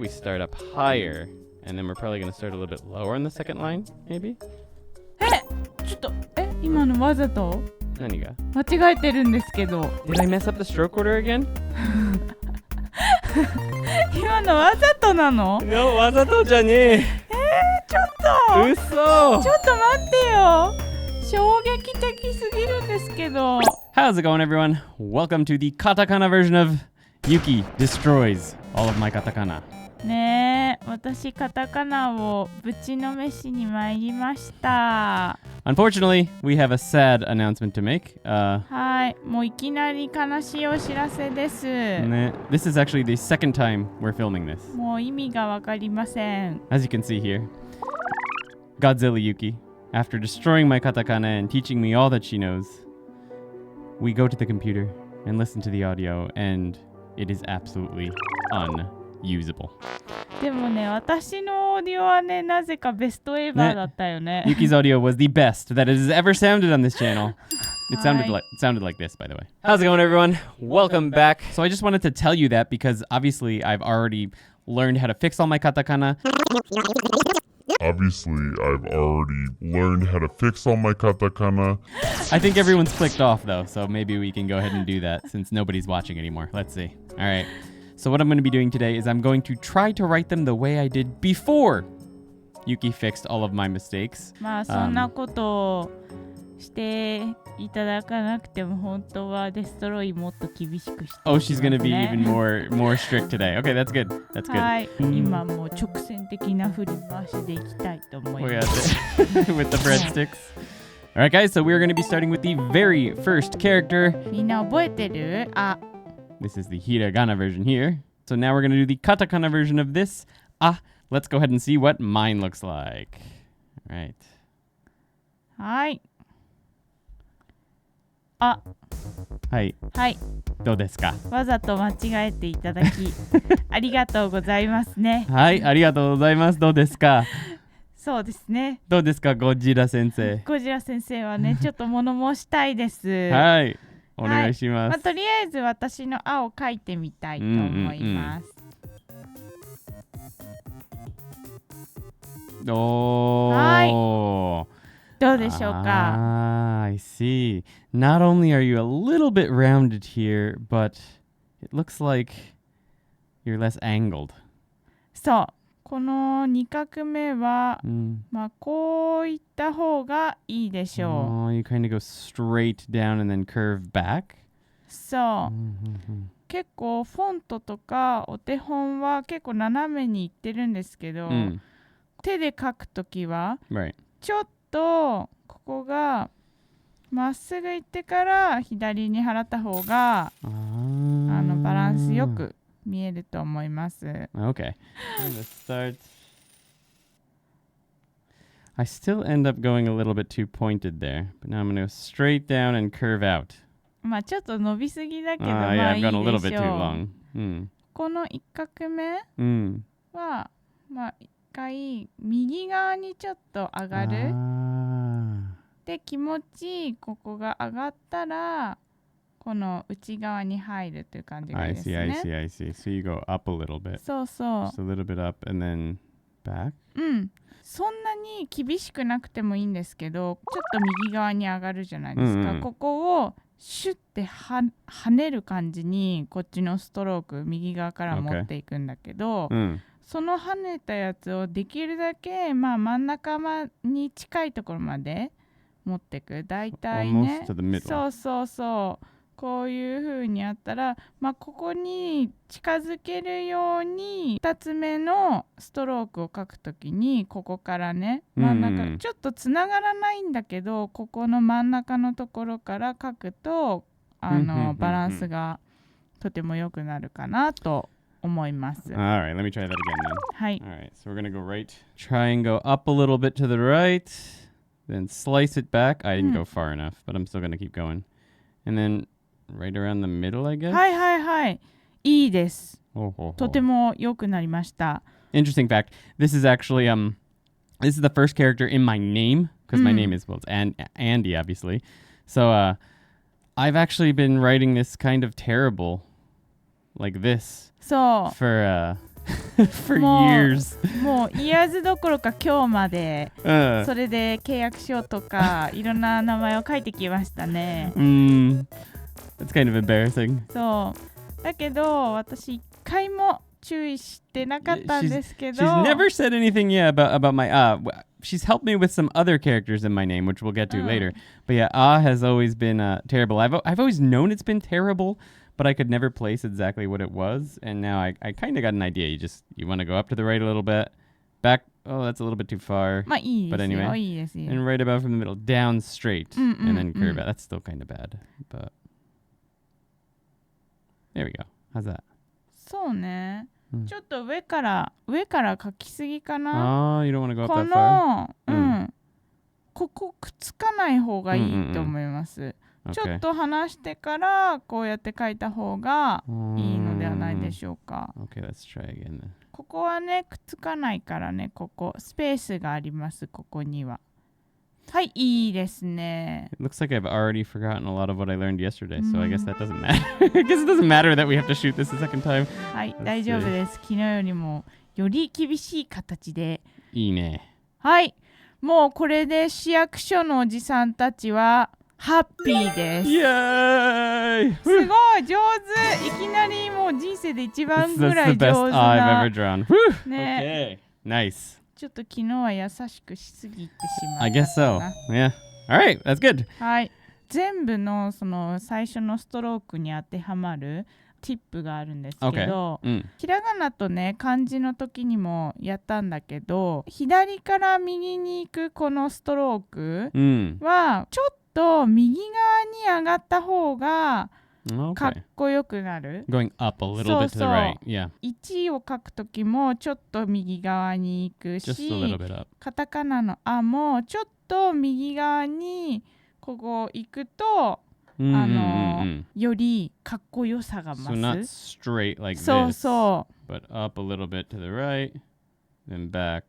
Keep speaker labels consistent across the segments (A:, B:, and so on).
A: we start up higher, and then we're probably going to start a little bit lower on the second line, maybe?
B: ちょっと今のわざと
A: 何が
B: 間違えてるんですけど
A: Did I mess up the stroke order again?
B: 今のわざとなの
A: No, わざとじゃねえ
B: ちょっと
A: 嘘
B: ちょっと待ってよ衝撃的すぎるんですけど
A: How's it going, everyone? Welcome to the Katakana version of Yuki Destroys all of my Katakana.
B: ねえ私カタカナをぶちのめしに参りました
A: Unfortunately, we have a sad announcement to make.
B: はいもういきなり悲しいお知らせです
A: This is actually the second time we're filming this.
B: もう意味がわかりません
A: As you can see here, Godzilla Yuki, after destroying my katakana and teaching me all that she knows, we go to the computer and listen to the audio, and it is absolutely unusable.
B: でもね私のオーディオはねなぜかベストエバーだったよね
A: Yuki's audio was the best that it has ever sounded on this channel. It sounded like this, by the way. How's it going, everyone? Welcome back. So I just wanted to tell you that because obviously I've already learned how to fix all my katakana. I think everyone's clicked off, though, so maybe we can go ahead and do that since nobody's watching anymore. Let's see. All right. So what I'm going to be doing today is I'm going to try to write them the way I did before Yuki fixed all of my mistakes.
B: まあそんなことをしていただかなくても本当はデストロイもっと厳しくして、
A: Oh, she's going to be even more strict today. Okay, that's good. That's good.
B: はい今もう直線的な振り回しでいきたいと思い
A: We
B: ま
A: got
B: す
A: it. With the breadsticks. All right, guys, so we're going to be starting with the very first character.
B: みんな覚えてる
A: This is the hiragana version here. So now we're going to do the katakana version of this. Let's go ahead and see what mine looks like. All right.
B: はい
A: はい
B: はい
A: どうですか
B: わざと間違えていただきありがとうございますね
A: はいありがとうございますどうですか
B: そうですね
A: どうですかゴジラ先生
B: ゴジラ先生はねちょっと物申したいです
A: はいお願いします、
B: とりあえず私の「あ」を書いてみたいと思います、
A: おー
B: はいどうでしょうか
A: I see. Not only are you a little bit rounded here, but it looks like you're less angled.
B: そうこの2画目は、まあこういった方がいいでしょう。
A: Oh, you kind of go straight down and then curve back?
B: そう、結構フォントとかお手本は結構斜めにいってるんですけど、手で書くときは、ちょっとここがまっすぐ行ってから左に払った方がバランスよく見えると思います。
A: Okay. Let's start. I still end up going a little bit too pointed there, but now I'm going to go straight down and curve out.
B: まあちょっと伸びすぎだけど、まあ
A: yeah,
B: いい
A: I've gone a
B: で
A: little
B: し
A: bit too
B: ょう。
A: long.
B: この1画目は、まあ一回右側にちょっと上がる。で気持ちいいここが上がったらこの内側に入るという感じがいいですね。
A: I see. So you go up a little bit.
B: そうそう。
A: Just a little bit up and then back?
B: そんなに厳しくなくてもいいんですけど、ちょっと右側に上がるじゃないですか。ここをシュッて跳ねる感じにこっちのストローク右側から持っていくんだけど、その跳ねたやつをできるだけ、まあ、真ん中に近いところまで持っていく。だいたいね。そうこういう風にやったら、まあ、ここに近づけるように2つ目のストロークを書くときにここからね真ん中、ちょっとつながらないんだけどここの真ん中のところから書くとバランスがとても良くなるかなと思います。
A: Alright, let me try that again then.
B: はい。
A: Alright, so we're gonna go right. Try and go up a little bit to the right. Then slice it back. I didn't go far enough, but I'm still gonna keep going. And then right around the middle, I guess?
B: はいいいです。とても良くなりました。
A: Interesting fact. This is actually this is the first character in my name because my name is Andy, obviously. So I've actually been writing this kind of terrible like this for for years.
B: もう years どころか今日まで
A: Uh,
B: それで契約書とかいろんな名前を書いてきましたね。
A: That's kind of embarrassing.
B: そうだけど私一回も注意してなかったんですけど
A: She's never said anything yet about my she's helped me with some other characters in my name, which we'll get to later. But yeah, has always been terrible. I've always known it's been terrible, but I could never place exactly what it was. And now I kind of got an idea. You want to go up to the right a little bit, back. Oh, that's a little bit too far.
B: まあいいです
A: But
B: よ、
A: anyway,
B: いいですよ。
A: And right about from the middle, down straight, and then curve out. That's still kind of bad, but there we go. How's that?
B: そうね、ちょっと上から書きすぎか
A: Oh,
B: な。
A: you don't want to go up
B: こ
A: that far?
B: の、ここくっつかない方がいいと思います。ちょっと離してからこうやって書いた方がいいのではないでしょうか。
A: Okay, let's try again then.
B: ここはねくっつかないからね、ここスペースがあります、ここには。はい、いいですね。
A: It looks like I've already forgotten a lot of what I learned yesterday, so I guess that doesn't matter. I guess it doesn't matter that we have to shoot this a second time.
B: はい、大丈夫です。昨日よりもより厳しい形で。
A: いいね。
B: はい、もうこれで市役所のおじさんたちはハッピーです。
A: イエーイ！
B: すごい上手。いきなりもう人生で一番ぐらい
A: That's the
B: 上
A: best
B: 手
A: I've
B: な
A: ever drawn. Whew!
B: ね。
A: Okay. Nice.
B: ちょっと昨日は優しくしすぎてしま
A: I
B: った
A: guess so.
B: かな。
A: Yeah. All right. That's good.
B: はい。全部のその最初のストロークに当てはまるティップがあるんですけど、ひらがなとね漢字の時にもやったんだけど、左から右に行くこのストロークはちょっと右側に上がった方がかっこよくなる。
A: Going up a little bit to the right. Yeah.
B: 1を書く時もちょっと右側に行く
A: Just a
B: し、
A: little bit up.
B: カタカナの「あ」もちょっと右側にここ行くとよりかっこよさが
A: So not
B: 増す。
A: straight like
B: そう
A: this,
B: そう。
A: but up a little bit to the right, then back.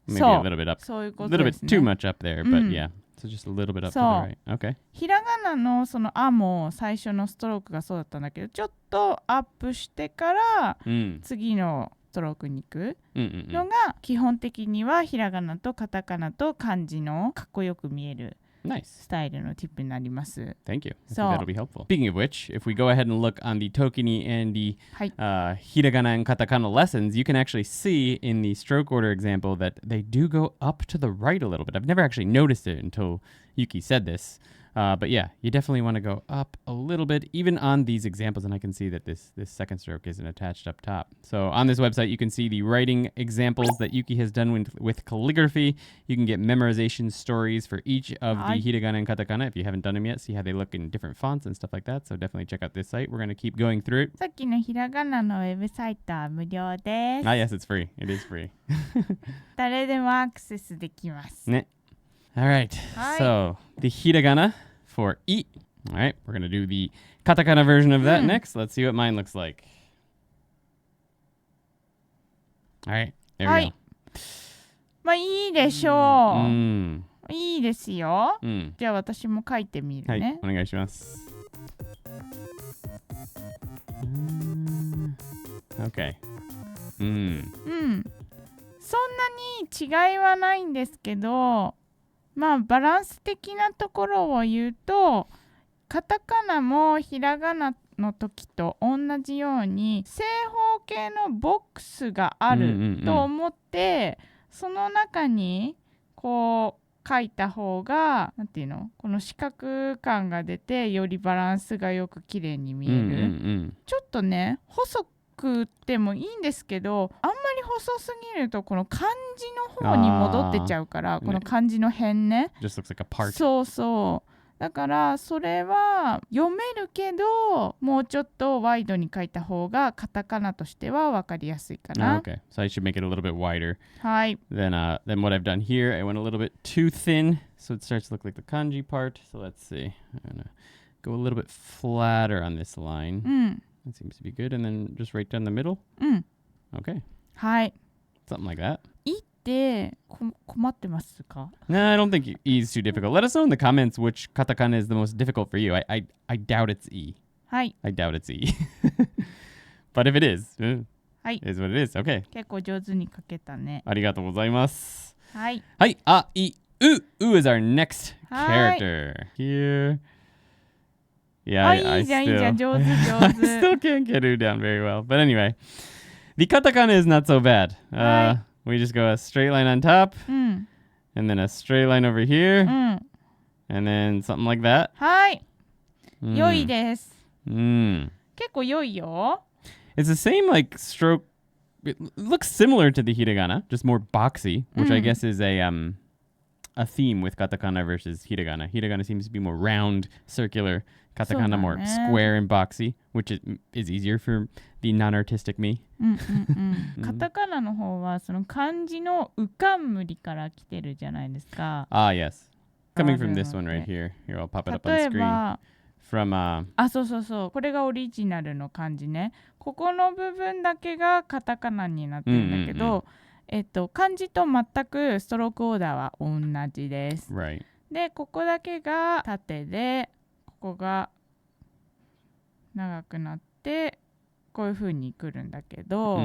A: Maybe
B: そう
A: a little bit up.
B: そういうこ
A: A
B: と
A: little
B: で
A: bit
B: すね。
A: too much up there, but yeah. So just a little bit up to the
B: そう。
A: right. Okay.
B: ひらがなのその「あ」も最初のストロークがそうだったんだけど、ちょっとアップしてから次のストロークに行くのが基本的にはひらがなとカタカナと漢字のかっこよく見える
A: Nice.
B: スタイルのティップになります。
A: Thank you. I
B: So-
A: think that'll be helpful. Speaking of which, if we go ahead and look on the ToKini and the
B: はい。
A: hiragana and katakana lessons, you can actually see in the stroke order example that they do go up to the right a little bit. I've never actually noticed it until Yuki said this. But yeah, you definitely want to go up a little bit, even on these examples. And I can see that this second stroke isn't attached up top. So on this website, you can see the writing examples that Yuki has done with calligraphy. You can get memorization stories for each of the hiragana and katakana. If you haven't done them yet, see how they look in different fonts and stuff like that. So definitely check out this site. We're going to keep going through it.
B: さっきのひらがなのウェブサイトは無料です。
A: Ah, yes, it's free. It is free.
B: 誰でもアクセスできます。
A: All right.
B: Hi.
A: So the hiragana for eat. All right. We're going to do the katakana version of that next. Let's see what mine looks like. All right. There
B: は
A: we
B: い。まあいいでしょ
A: go.
B: う。いいですよ。 じゃあ私も書いてみる
A: はい、
B: ね。
A: お願いします。Okay.
B: そんなに違いはないんですけど、まあバランス的なところを言うと、カタカナもひらがなの時と同じように正方形のボックスがあると思って、その中にこう書いた方がなんていうの、この四角感が出てよりバランスがよく綺麗に見える。ちょっとね細くってもいいんですけど、あんまり細すぎるとこの漢字の方に戻ってちゃうから、この漢字の辺ね。
A: Just looks like a part.
B: そうそう。だからそれは読めるけど、もうちょっとワイドに書いた方がカタカナとしては分かりやすいかな。
A: Okay, so I should make it a little bit wider.
B: はい。
A: Then what I've done here, I went a little bit too thin, so it starts to look like the kanji part. So let's see. I'm gonna go a little bit flatter on this line. That seems to be good. And then just right down the middle. Okay.
B: はい。
A: Something like that.
B: いって困ってますか？
A: No, I don't think E is too difficult. Let us know in the comments which katakana is the most difficult for you. I doubt it's E.
B: はい。
A: I doubt it's E. But if it is,
B: はい。
A: is what it is. Okay.
B: 結構上手に書けたね。
A: ありがとうございます。
B: はい。
A: はい。あいうう is our next
B: はい
A: character. Here. Yeah,
B: あ、
A: I
B: いいじゃん、いい
A: still,
B: じゃん、上手、上
A: I
B: 手。
A: still can't get U down very well. But anyway, the katakana is not so bad.
B: はい。
A: We just go a straight line on top,
B: うん。
A: and then a straight line over
B: う
A: here,
B: ん。
A: and then something like that.
B: はい。
A: Mm.
B: 良いです。
A: Mm.
B: 結構良いよ。
A: It's the same like stroke. It looks similar to the hiragana, just more boxy, which I guess is a theme with katakana versus hiragana. Hiragana seems to be more round, circular. Katakana more square and boxy, which is easier for the non-artistic me.
B: うんうんうん。カタカナの方はその漢字のうかんむりから来てるじゃないですか。
A: Ah, yes. Coming from this one right here. Here, I'll pop it up on
B: 例え
A: screen.
B: ば、
A: From
B: そうそうそう。これがオリジナルの漢字ね。ここの部分だけがカタカナになってるんだけど、漢字と全くストロークオーダーは同じです。
A: right.
B: で、ここだけが縦で、ここが長くなって、こういう風に来るんだけど、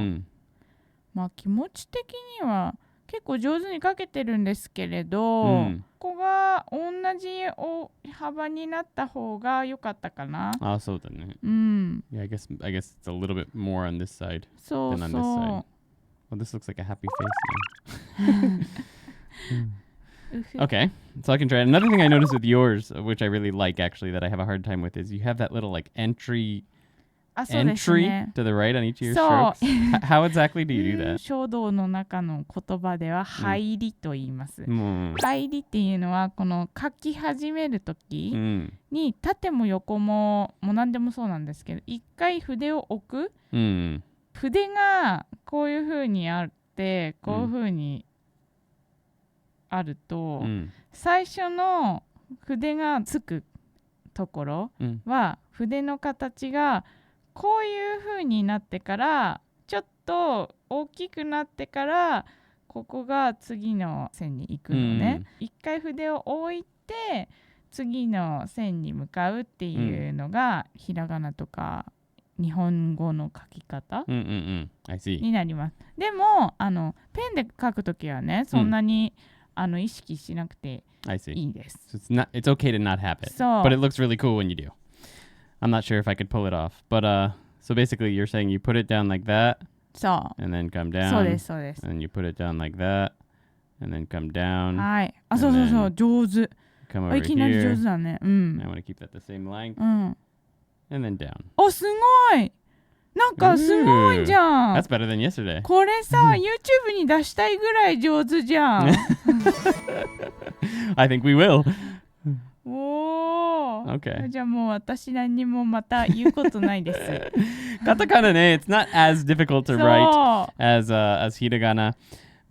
B: まあ気持ち的には結構上手に書けてるんですけれど、ここが同じ幅になった方が良かったかな。
A: あ、そうだね。
B: うん。
A: Yeah, I guess it's a little bit more on this side
B: そう
A: than on this
B: そ
A: side.
B: う。
A: Well, this looks like a happy face now. Okay, so I can try it. Another thing I noticed with yours, which I really like actually, that I have a hard time with, is you have that little like entry
B: そうですね。
A: to the right on each of your
B: そう
A: strokes. How exactly do you do that?
B: 書道の中の言葉では入りと言います。
A: Mm.
B: 入りっていうのはこの書き始めるとき
A: Mm.
B: に縦も横ももう何でもそうなんですけど、一回筆を置く、
A: Mm.
B: 筆がこういう風にあってこういう風にあると、最初の筆がつくところは、筆の形がこういう風になってからちょっと大きくなってからここが次の線に行くのね。一回筆を置いて次の線に向かうっていうのがひらがなとか日本語の書き方になります。でもペンで書くときはね、そんなに、意識しなくていいです。
A: So it's okay to not have it, but it looks really cool when you do. I'm not sure if I could pull it off, but so basically you're saying you put it down like that,
B: そう。
A: and then come down,
B: そうですそうです。
A: and you put it down like that, and then come down.
B: はい。あ、そうそうそう、上手。
A: Come over
B: いきなり上
A: here.
B: 手だね。うん。
A: I want to keep that the same length,
B: うん。
A: and then down.
B: お、すごい。なんかすごいじゃん。
A: That's better than yesterday.
B: これさ、YouTube に出したいぐらい上手じゃん。
A: I think we will.
B: おー。
A: Okay.
B: じゃあもう私何もまた言うことないです。
A: Katakana ne, it's not as difficult to write
B: そう。
A: as hiragana,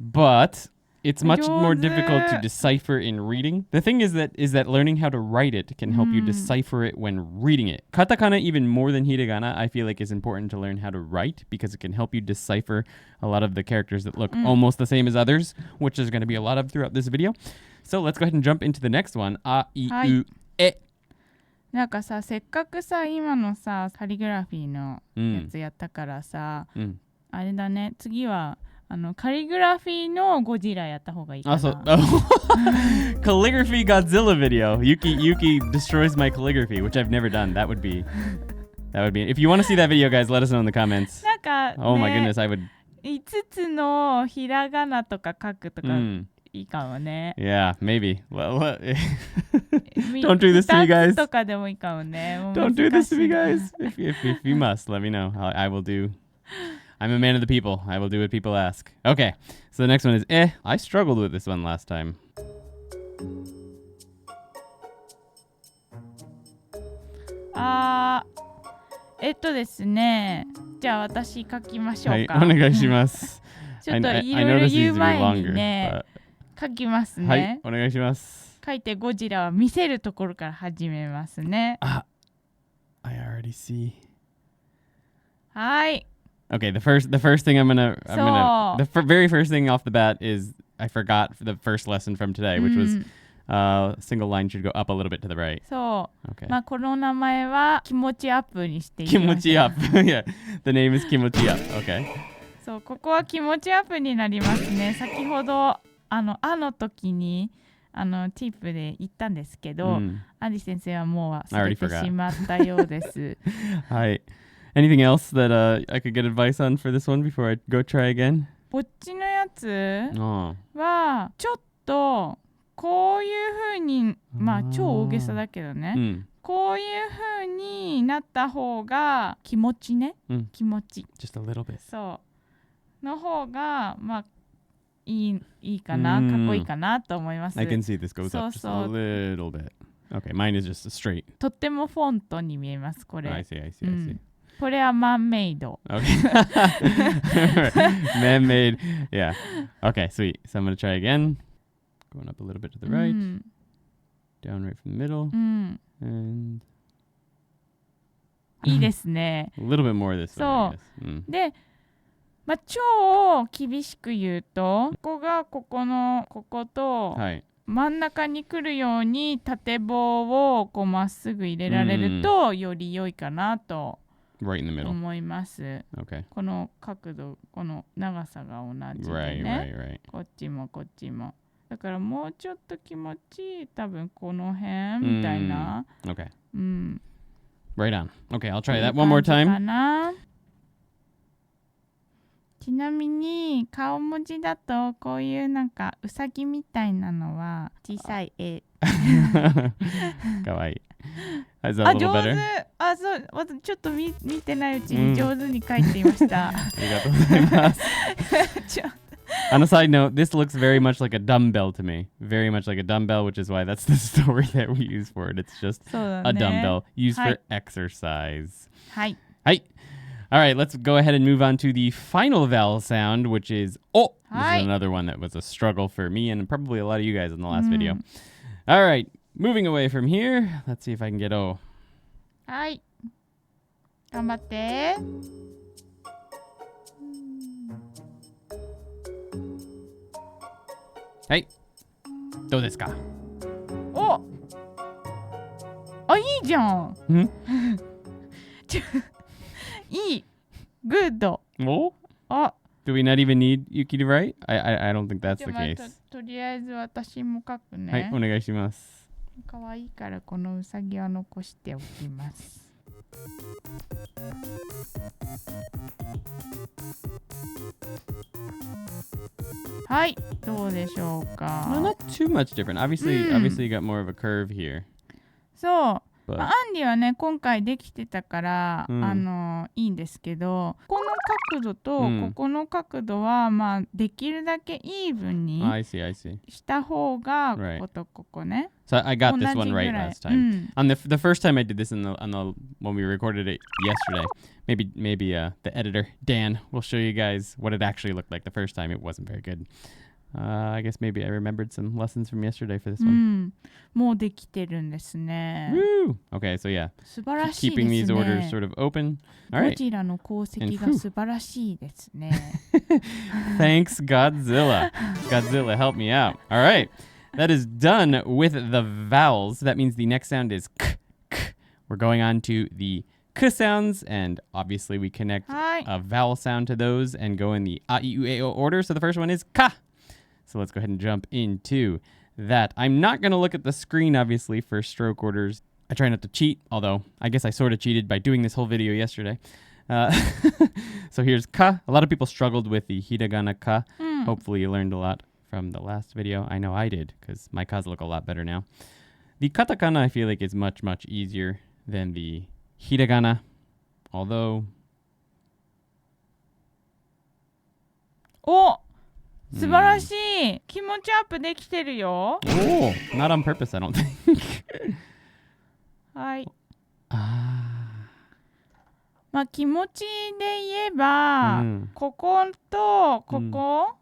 A: but it's much more
B: 上手。
A: difficult to decipher in reading. The thing is that learning how to write it can help you decipher it when reading it. Katakana, even more than hiragana, I feel like is important to learn how to write because it can help you decipher a lot of the characters that look almost the same as others, which there's going to be a lot of throughout this video. So let's go ahead and jump into the next one. A, I, U, E.
B: なんかさ、せっかくさ、今のさ、カリグラフィーのやつやったからさ、あれだね、次はカリグラフィーのゴジラやった方がいいかな。
A: Also, calligraphy Godzilla video. Yuki destroys my calligraphy, which I've never done. That would be. If you want to see that video, guys, let us know in the comments.
B: なんか、ね、
A: Oh my goodness, I would.
B: 5つのひらがなとか書くとかいいかもね。
A: Yeah, maybe. Well, don't do this to me, guys.
B: とかでもいいかもね。
A: Don't do this to me, guys. If you must, let me know. I will do. I'm a man of the people. I will do what people ask. Okay, so the next one is I struggled with this one last time.
B: ですね。じゃあ私書きましょうか。
A: はい、お願いします。
B: ちょっといろいろ言う前にね、書きますね。
A: はい、お願いします。
B: 書いてゴジラは見せるところから始めますね。
A: I already see.
B: はい。
A: Okay, the first thing the very first thing off the bat is I forgot the first lesson from today, which was single line should go up a little bit to the right.
B: そう。
A: Okay.
B: まあこの名前は気持ちアップにしていきましょう。
A: 気持ちアップ。Yeah, the name is 気持ちアップ。Okay.
B: そう、ここは気持ちアップになりますね。先ほどあの時にティープで言ったんですけど、アンディ先生はもう忘れてしまったようです。
A: はい。Anything else that I could get advice on for this one before I go try again?
B: こっちのやつはちょっとこういう風に、まあ超大げさだけどね、こういう風になった方が気持ちね、気持ち
A: Just a little bit.
B: そうの方がまあいいかな、かっこいいかなと思います。
A: I can see this goes up just a little bit. Okay, mine is just a straight.
B: とってもフォントに見えます、これ。
A: I see.
B: これはマンメイド。
A: Okay. Man-made. Yeah. Okay, sweet. So I'm going to try again. Going up a little bit to the right. Down right from the middle. And
B: いいですね。
A: a little bit more this way, I guess.
B: で、まあ、超厳しく言うと、ここがここと真ん中に来るように縦棒をこうまっすぐ入れられるとより良いかなと思います。この角度、この長さが同じでね。こっちもこっちも。だからもうちょっと気持ちいい、多分この辺みたいな。
A: Okay. Right on. Okay, I'll try that one more time.
B: ちなみに顔文字だとこういうなんかウサギみたいなのは小さい絵。
A: かわいい。上手。
B: そう、ちょっと見てないうちに上手に書いていました。
A: ありがとうございます。On a side note, this looks very much like a dumbbell to me. Very much like a dumbbell, which is why that's the story that we use for it. It's just a dumbbell used for exercise.
B: はい。
A: はい。All right, let's go ahead and move on to the final vowel sound, which is O. This is another one that was a struggle for me and probably a lot of you guys in the last video. All right, moving away from here, let's see if I can get O.
B: はい。頑張って。
A: はい。どうですか？
B: お！あ、いいじゃん。いい。Good.
A: Oh? Do we not even need Yuki to write? I don't think that's the case.
B: とりあえず私も書くね。
A: はい、お願いします。
B: かわいいからこのうさぎは残しておきます。はい、どうでしょうか。
A: Well, not too much different. Obviously, you got more of a curve here.
B: そう。アンディはね今回できてたから、いいんですけど、この角度とここの角度は、まあできるだけイーブンにした方がこことここね。
A: So I got this one right last time. On the first time I did this when we recorded it yesterday. Maybe the editor Dan will show you guys what it actually looked like the first time. It wasn't very good. I guess maybe I remembered some lessons from yesterday for this one.
B: もうできてるんですね。
A: Woo! Okay, so yeah.
B: 素晴らしいですね。
A: Keeping these orders sort of open. All right.
B: ゴジラの功績が素晴らしいですね。
A: Thanks, Godzilla. Godzilla, help me out. All right. That is done with the vowels. That means the next sound is k, k. We're going on to the k sounds, and obviously we connect a vowel sound to those and go in the a, I, U, E, O order. So the first one is ka. So let's go ahead and jump into that. I'm not going to look at the screen, obviously, for stroke orders. I try not to cheat, although I guess I sort of cheated by doing this whole video yesterday. So here's ka. A lot of people struggled with the hiragana ka. Hopefully you learned a lot from the last video. I know I did, because my kas look a lot better now. The katakana, I feel like, is much, much easier than the hiragana, although...
B: Oh! 素晴らしい。気持ちアップできてるよ。
A: Oh, not on purpose, I don't think.
B: はい。まあ気持ちで言えば、こことここ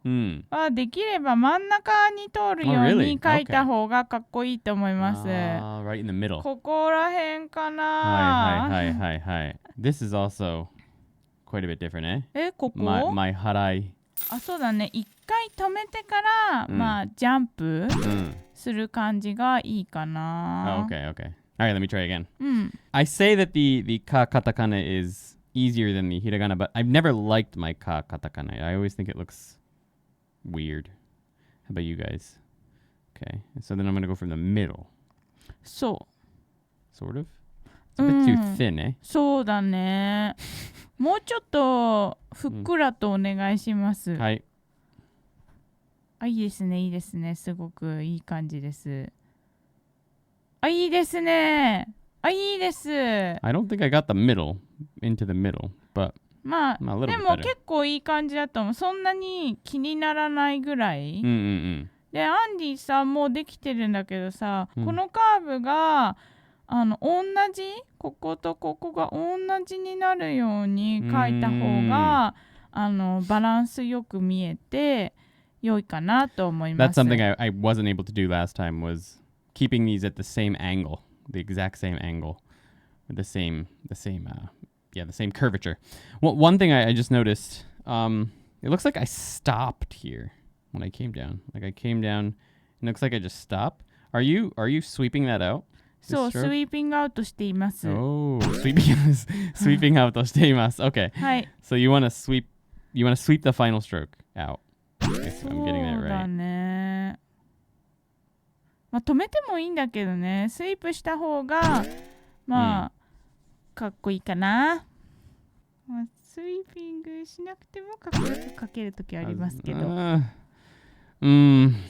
B: はできれば真ん中に通るように書いた方がかっこいいと思います。
A: Right in the middle.
B: ここら辺かな。
A: はい。This is also quite a bit different, eh?
B: ここ
A: my harai.
B: あ、そうだね。一回止めてから、まあジャンプする感じがいいかな。
A: Okay. All right, let me try again. I say that the katakana is easier than the hiragana, but I've never liked my katakana. I always think it looks weird. How about you guys? Okay, so then I'm going to go from the middle.
B: そう
A: Sort of? It's a bit too thin, eh?
B: そうだねもうちょっとふっくらとお願いします、
A: はい。
B: あ、いいですねいいですね、すごくいい感じです。あ、いいですね、あ、いいです。
A: I don't think I got the middle into the middle, but
B: まあ
A: a little
B: で
A: bit
B: も
A: better.
B: 結構いい感じだと思う。そんなに気にならないぐらい、でアンディさもうできてるんだけどさ、このカーブが同じこことここが同じになるように書いた方がバランスよく見えて良いかなと思います。
A: That's something I wasn't able to do last time was keeping these at the same angle, the exact same angle, with the same curvature. Well, one thing I just noticed, it looks like I stopped here when I came down. Like I came down, it looks like I just stopped. Are you sweeping that out?
B: そう、スイーピングアウトしています。
A: Oh, sweeping out しています。Okay.
B: はい。
A: So you want to sweep the final stroke out. If
B: そ
A: I'm getting that
B: うだ
A: right.
B: ね。まあ止めてもいいんだけどね。スイープした方がまあ、かっこいいかな。まあ、スイーピングしなくてもかっこよく書けるときありますけど。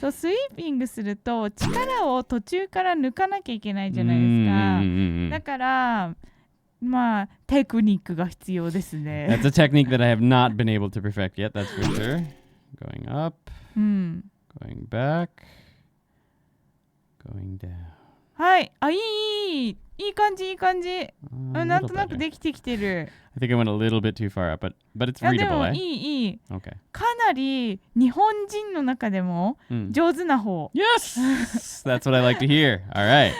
B: そう、スイーピングすると力を途中から抜かなきゃいけないじゃないですか。だからまあテクニックが必要ですね。
A: That's a technique that I have not been able to perfect yet, that's for sure. Going up, going back, going down.
B: はい、あ、いい感じいい感じ。なんとなくできてきてる。
A: I think I went a little bit too far up, but it's
B: いやで
A: readable,
B: も
A: eh?
B: いい。
A: Okay.
B: かなり日本人の中でも上手な方。
A: Yes! That's what I like to hear. All right.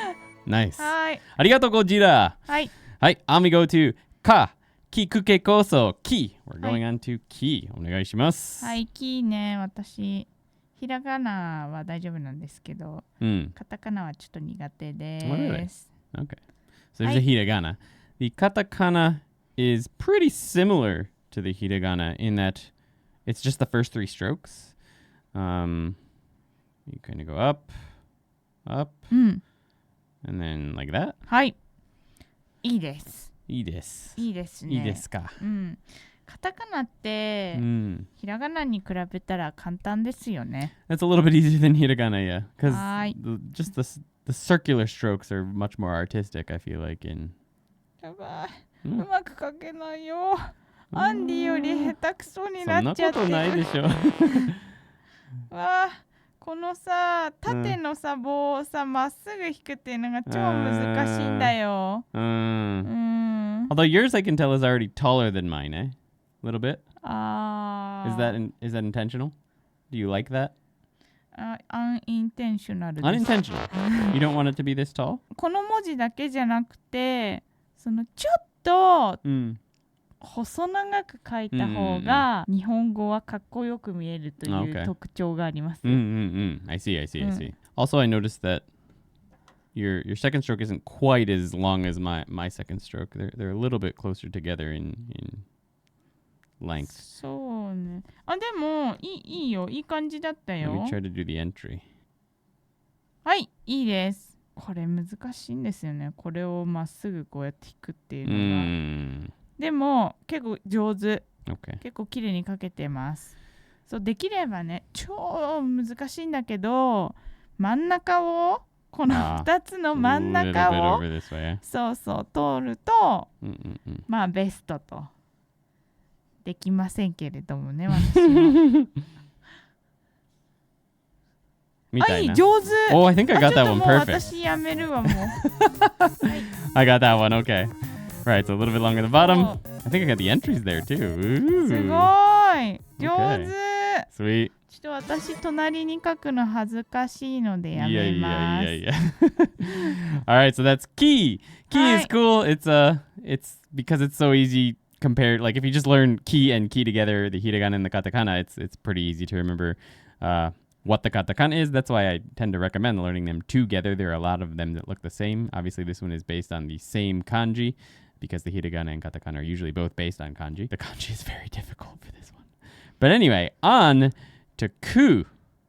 A: Nice.
B: はい。
A: ありがとう、ゴジラ。
B: はい。
A: はい。On we go to カキクケコソキ。We're going on to キ。お願いします。
B: はい、キね、私、ひらがなは大丈夫なんですけど、カタカナはちょっと苦手です。
A: Okay. So there's the hiragana. The katakana is pretty similar to the hiragana in that it's just the first three strokes. You kind of go up, and then like that.
B: はい。いいです。
A: いいです。
B: いいですね。
A: いいですか。
B: カタカナって、ひらがなに比べたら簡単ですよね。
A: That's a little bit easier than hiragana, yeah. Because just the circular strokes are much more artistic, I feel like.
B: やばい。うまく書けないよ。アンディより下手くそになっちゃってる。
A: そんなことないでしょ。
B: わあ、このさ、縦のさ、棒をさ、まっすぐ引くっていうのが超難しいんだよ。
A: Although yours, I can tell, is already taller than mine, eh? A little bit. Is that intentional? Do you like that?
B: Unintentional です。
A: Unintentional. You don't want it to be this tall?
B: この文字だけじゃなくて、そのちょっと細長く書いた方が日本語はかっこよく見えるという特徴があります。
A: I see. Also, I noticed that your second stroke isn't quite as long as my second stroke. They're a little bit closer together in length.
B: そうね。あ、でもいいよ。いい感じだったよ。
A: Let me try to do the entry.
B: はい、いいです。これ難しいんですよね。これをまっすぐこうやって引くっていうのが。でも結構上手。結構綺麗に書けてます。そうできればね、超難しいんだけど、真ん中をこの2つの真ん中をそう通ると、まあベストと。できませんけれどもね、私も。あ、いい、上手。
A: Oh, I think I got that one perfect.
B: 私やめるわ、もう。
A: I got that one, okay. Right, so a little bit longer at the bottom. I think I got the entries there too.
B: すごい。上手。
A: Sweet.
B: ちょっと私、隣に書くの恥ずかしいのでやめます。
A: Alright, so that's key. Key is cool. It's because it's so easy compared. Like if you just learn key and key together, the hiragana and the katakana, it's pretty easy to remember what the katakana is. That's why I tend to recommend learning them together. There are a lot of them that look the same. Obviously, this one is based on the same kanji, because the hiragana and katakana are usually both based on kanji. The kanji is very difficult for this one. But anyway, on to ku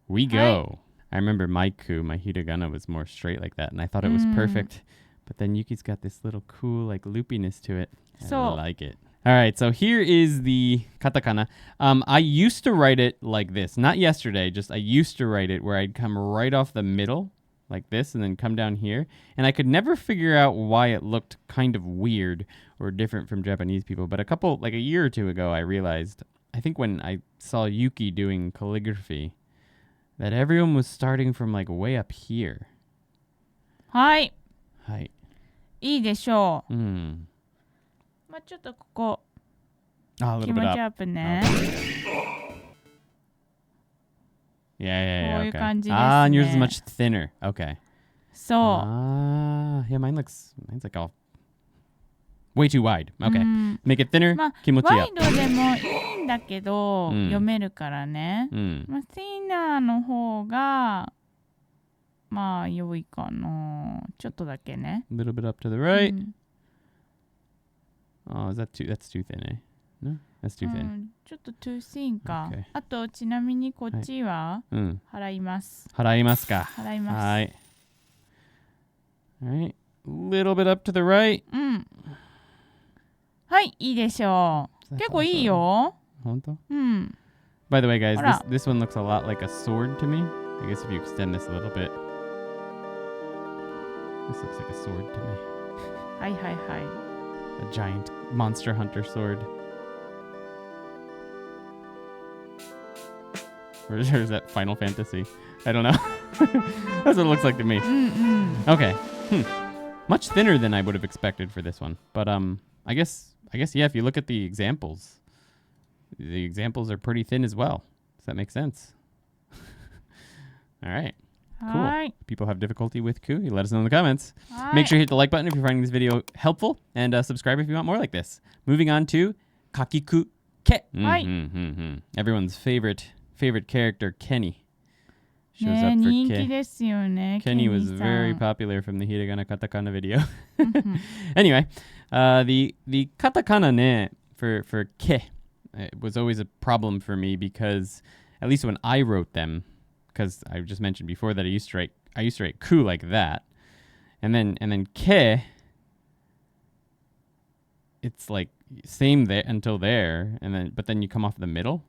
A: we go. I remember my ku, my hiragana was more straight like that, and I thought it was perfect. But then Yuki's got this little cool like loopiness to it. I like it. All right, so here is the katakana. I used to write it like this. Not yesterday, just I used to write it where I'd come right off the middle like this and then come down here. And I could never figure out why it looked kind of weird or different from Japanese people. But like a year or two ago, I realized, I think when I saw Yuki doing calligraphy, that everyone was starting from like way up here.
B: はい。
A: はい。
B: いいでしょう。
A: ま
B: あちょっとここ、
A: 気持
B: ちアップね。
A: Yeah.
B: こういう感じですね。
A: and yours is much thinner. Okay.
B: そう。
A: yeah, mine's like all way too wide. Okay. Make it thinner. 気持ちいい。
B: ワイドでもいいんだけど、読めるからね。thinner の方がまあ良いかな。ちょっとだけね。
A: A little bit up to the right. Oh, that's too thin, eh? No? That's too thin.
B: ちょっと too thin か。
A: Okay.
B: あとちなみにこっちは、払います。
A: 払いますか。
B: 払います。
A: はい。Alright. Little bit up to the right.
B: はい、いいでしょう。結構いいよ。
A: 本当？By the way, guys, this one looks a lot like a sword to me. I guess if you extend this a little bit. This looks like a sword to me.
B: はいはいはい。
A: A giant monster hunter sword. Or is that Final Fantasy? I don't know. That's what it looks like to me. Okay. Much thinner than I would have expected for this one. But I guess yeah, if you look at the examples are pretty thin as well. Does that make sense? All right. Cool.
B: Hi.
A: People have difficulty with ku. You let us know in the comments. Make sure you hit the like button if you're finding this video helpful, and subscribe if you want more like this. Moving on to Kakiku Ke. Everyone's favorite character, Kenny. Shows up for Ke. Kenny was very popular from the hiragana katakana video. Anyway, the katakana ne for Ke was always a problem for me because at least when I wrote them, because I just mentioned before that I used to write ku like that, and then Ke, it's like same there until there, but then you come off the middle.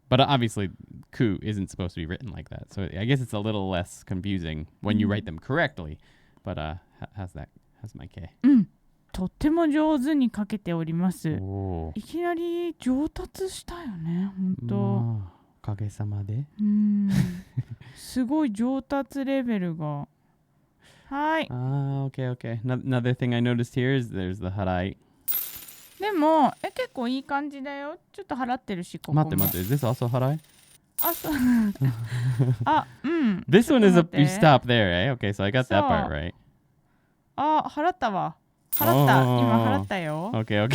A: But obviously ku isn't supposed to be written like that, so I guess it's a little less confusing when you write them correctly. But how's my Ke?
B: とっても上手に書けております。いきなり上達したよね、本当。お
A: かげさまで。
B: すごい上達レベルが。はい。
A: Okay. Another thing I noticed here is there's the harai.
B: でも結構いい感じだよ。ちょっと払ってるし、ここも。
A: 待って。Is this also harai?
B: そう。
A: This one is you stop there, eh? Okay, so I got that part right.
B: 払ったわ。今払ったよ。
A: Okay.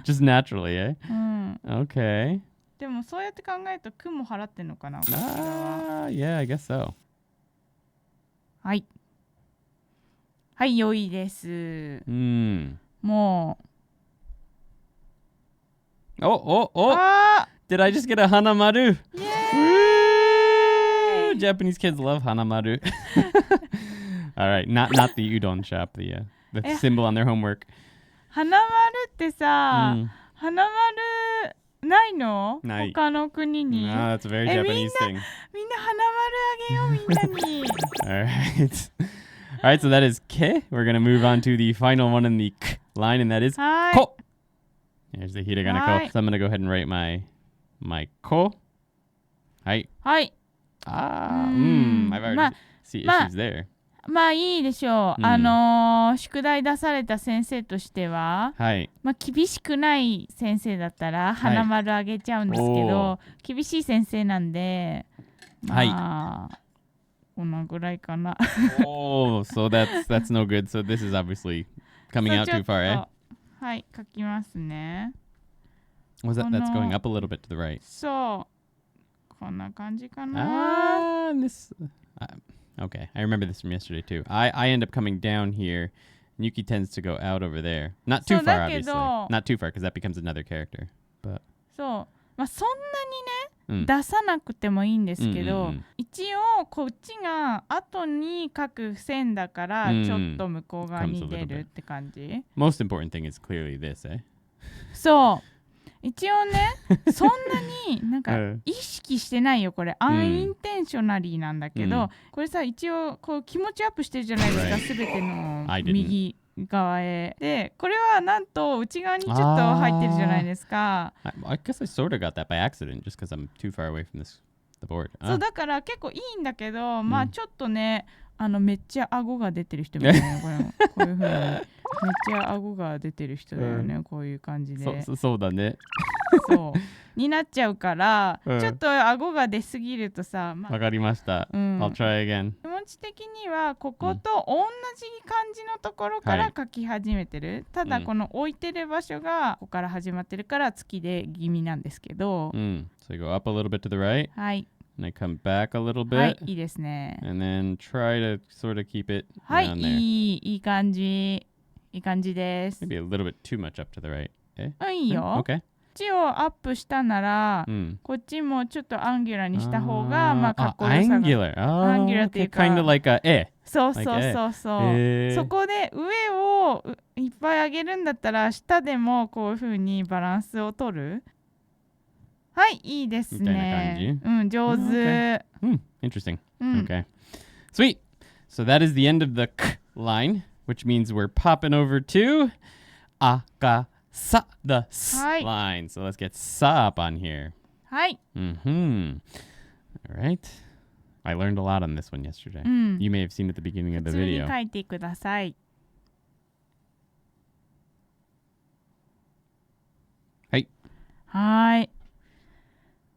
A: Just naturally, eh? Okay.
B: でもそうやって考えるとくも払ってんのかな。
A: Yeah, I guess so.
B: はい。はい、良いです。もう。
A: Did I just get a hanamaru?
B: Yay!
A: Japanese kids love hanamaru. All right, not the udon shop, the symbol on their homework.
B: 花丸ってさ、花丸ないの？
A: ない。
B: 他の国に。
A: No, that's a very Japanese thing.
B: みんな花丸あげよう、みんなに。
A: All right, so that is ke. We're going to move on to the final one in the k line, and that is ko. Here's the hiragana ko. So I'm going to go ahead and write my ko. Hi.
B: I've
A: already see issues there.
B: まあいいでしょう。宿題出された先生としては、まあ厳しくない先生だったら花丸あげちゃうんですけど、厳しい先生なんで、まあこのぐらいかな。
A: So that's no good. So this is obviously coming out too far, eh?
B: はい、書きますね。
A: That's going up a little bit to the right.
B: そう。こんな感じかな。
A: Okay, I remember this from yesterday too. I end up coming down here Yuki tends to go out over there. Not too
B: そう
A: far,
B: だけ
A: obviously.
B: ど
A: Not too far, because that becomes another character. But
B: そうまあそんなにね、
A: うん
B: 出さなくてもいいんですけど、
A: うんうんうん、
B: 一応こっちが後に書く線だから
A: うん
B: ちょっと向こう側に出るって感じ、
A: most important thing is clearly this, eh?
B: そう一応ねそんなになんか
A: うん
B: 意識してないよこれ、アンインテンショナリーなんだけど、
A: うん
B: これさ一応こう気持ちアップしてるじゃないですか、
A: Right.
B: すべての
A: I didn't.
B: 右側へで、これはなんと内側にちょっと入ってるじゃないですか。
A: I guess I sort of got that by accident, just because I'm too far away from the board.
B: そうだから結構いいんだけど、まあちょっとねめっちゃ顎が出てる人みたいなこれもこういう風にめっちゃ顎が出てる人だよね、こういう感じで
A: そうだね。
B: そうになっちゃうから、
A: うん
B: ちょっと顎が出すぎるとさ、
A: わかりました。I'll try again.
B: 気持ち的にはここと同じ感じのところから書き始めてる、ただこの置いてる場所がここから始まってるから月で気味なんですけど、
A: So you go up a little bit to the right,
B: はい
A: and I come back a little
B: はい
A: bit,
B: いいですね、
A: and then try to sort of keep it
B: はい
A: down there.
B: いい感じいい感じです。
A: Maybe a little bit too much up to the right. Eh?
B: いいよ、
A: Okay.
B: こっちをアップしたなら、こっちもちょっとアンギュラーにした方がまあかっこよさが
A: Angular.
B: Angular っていうか
A: Kind of like a
B: そうそうそうそう、そこで上をいっぱい上げるんだったら下でもこういう風にバランスを取る。はいいいですね、上手、
A: Interesting. Okay. Sweet. So that is the end of the k line, which means we're popping over to akasa, the s line. So let's get sa up on here.
B: はい
A: All right. I learned a lot on this one yesterday. You may have seen at the beginning of the
B: 普通に
A: video.
B: 書いてください。
A: はい
B: はい。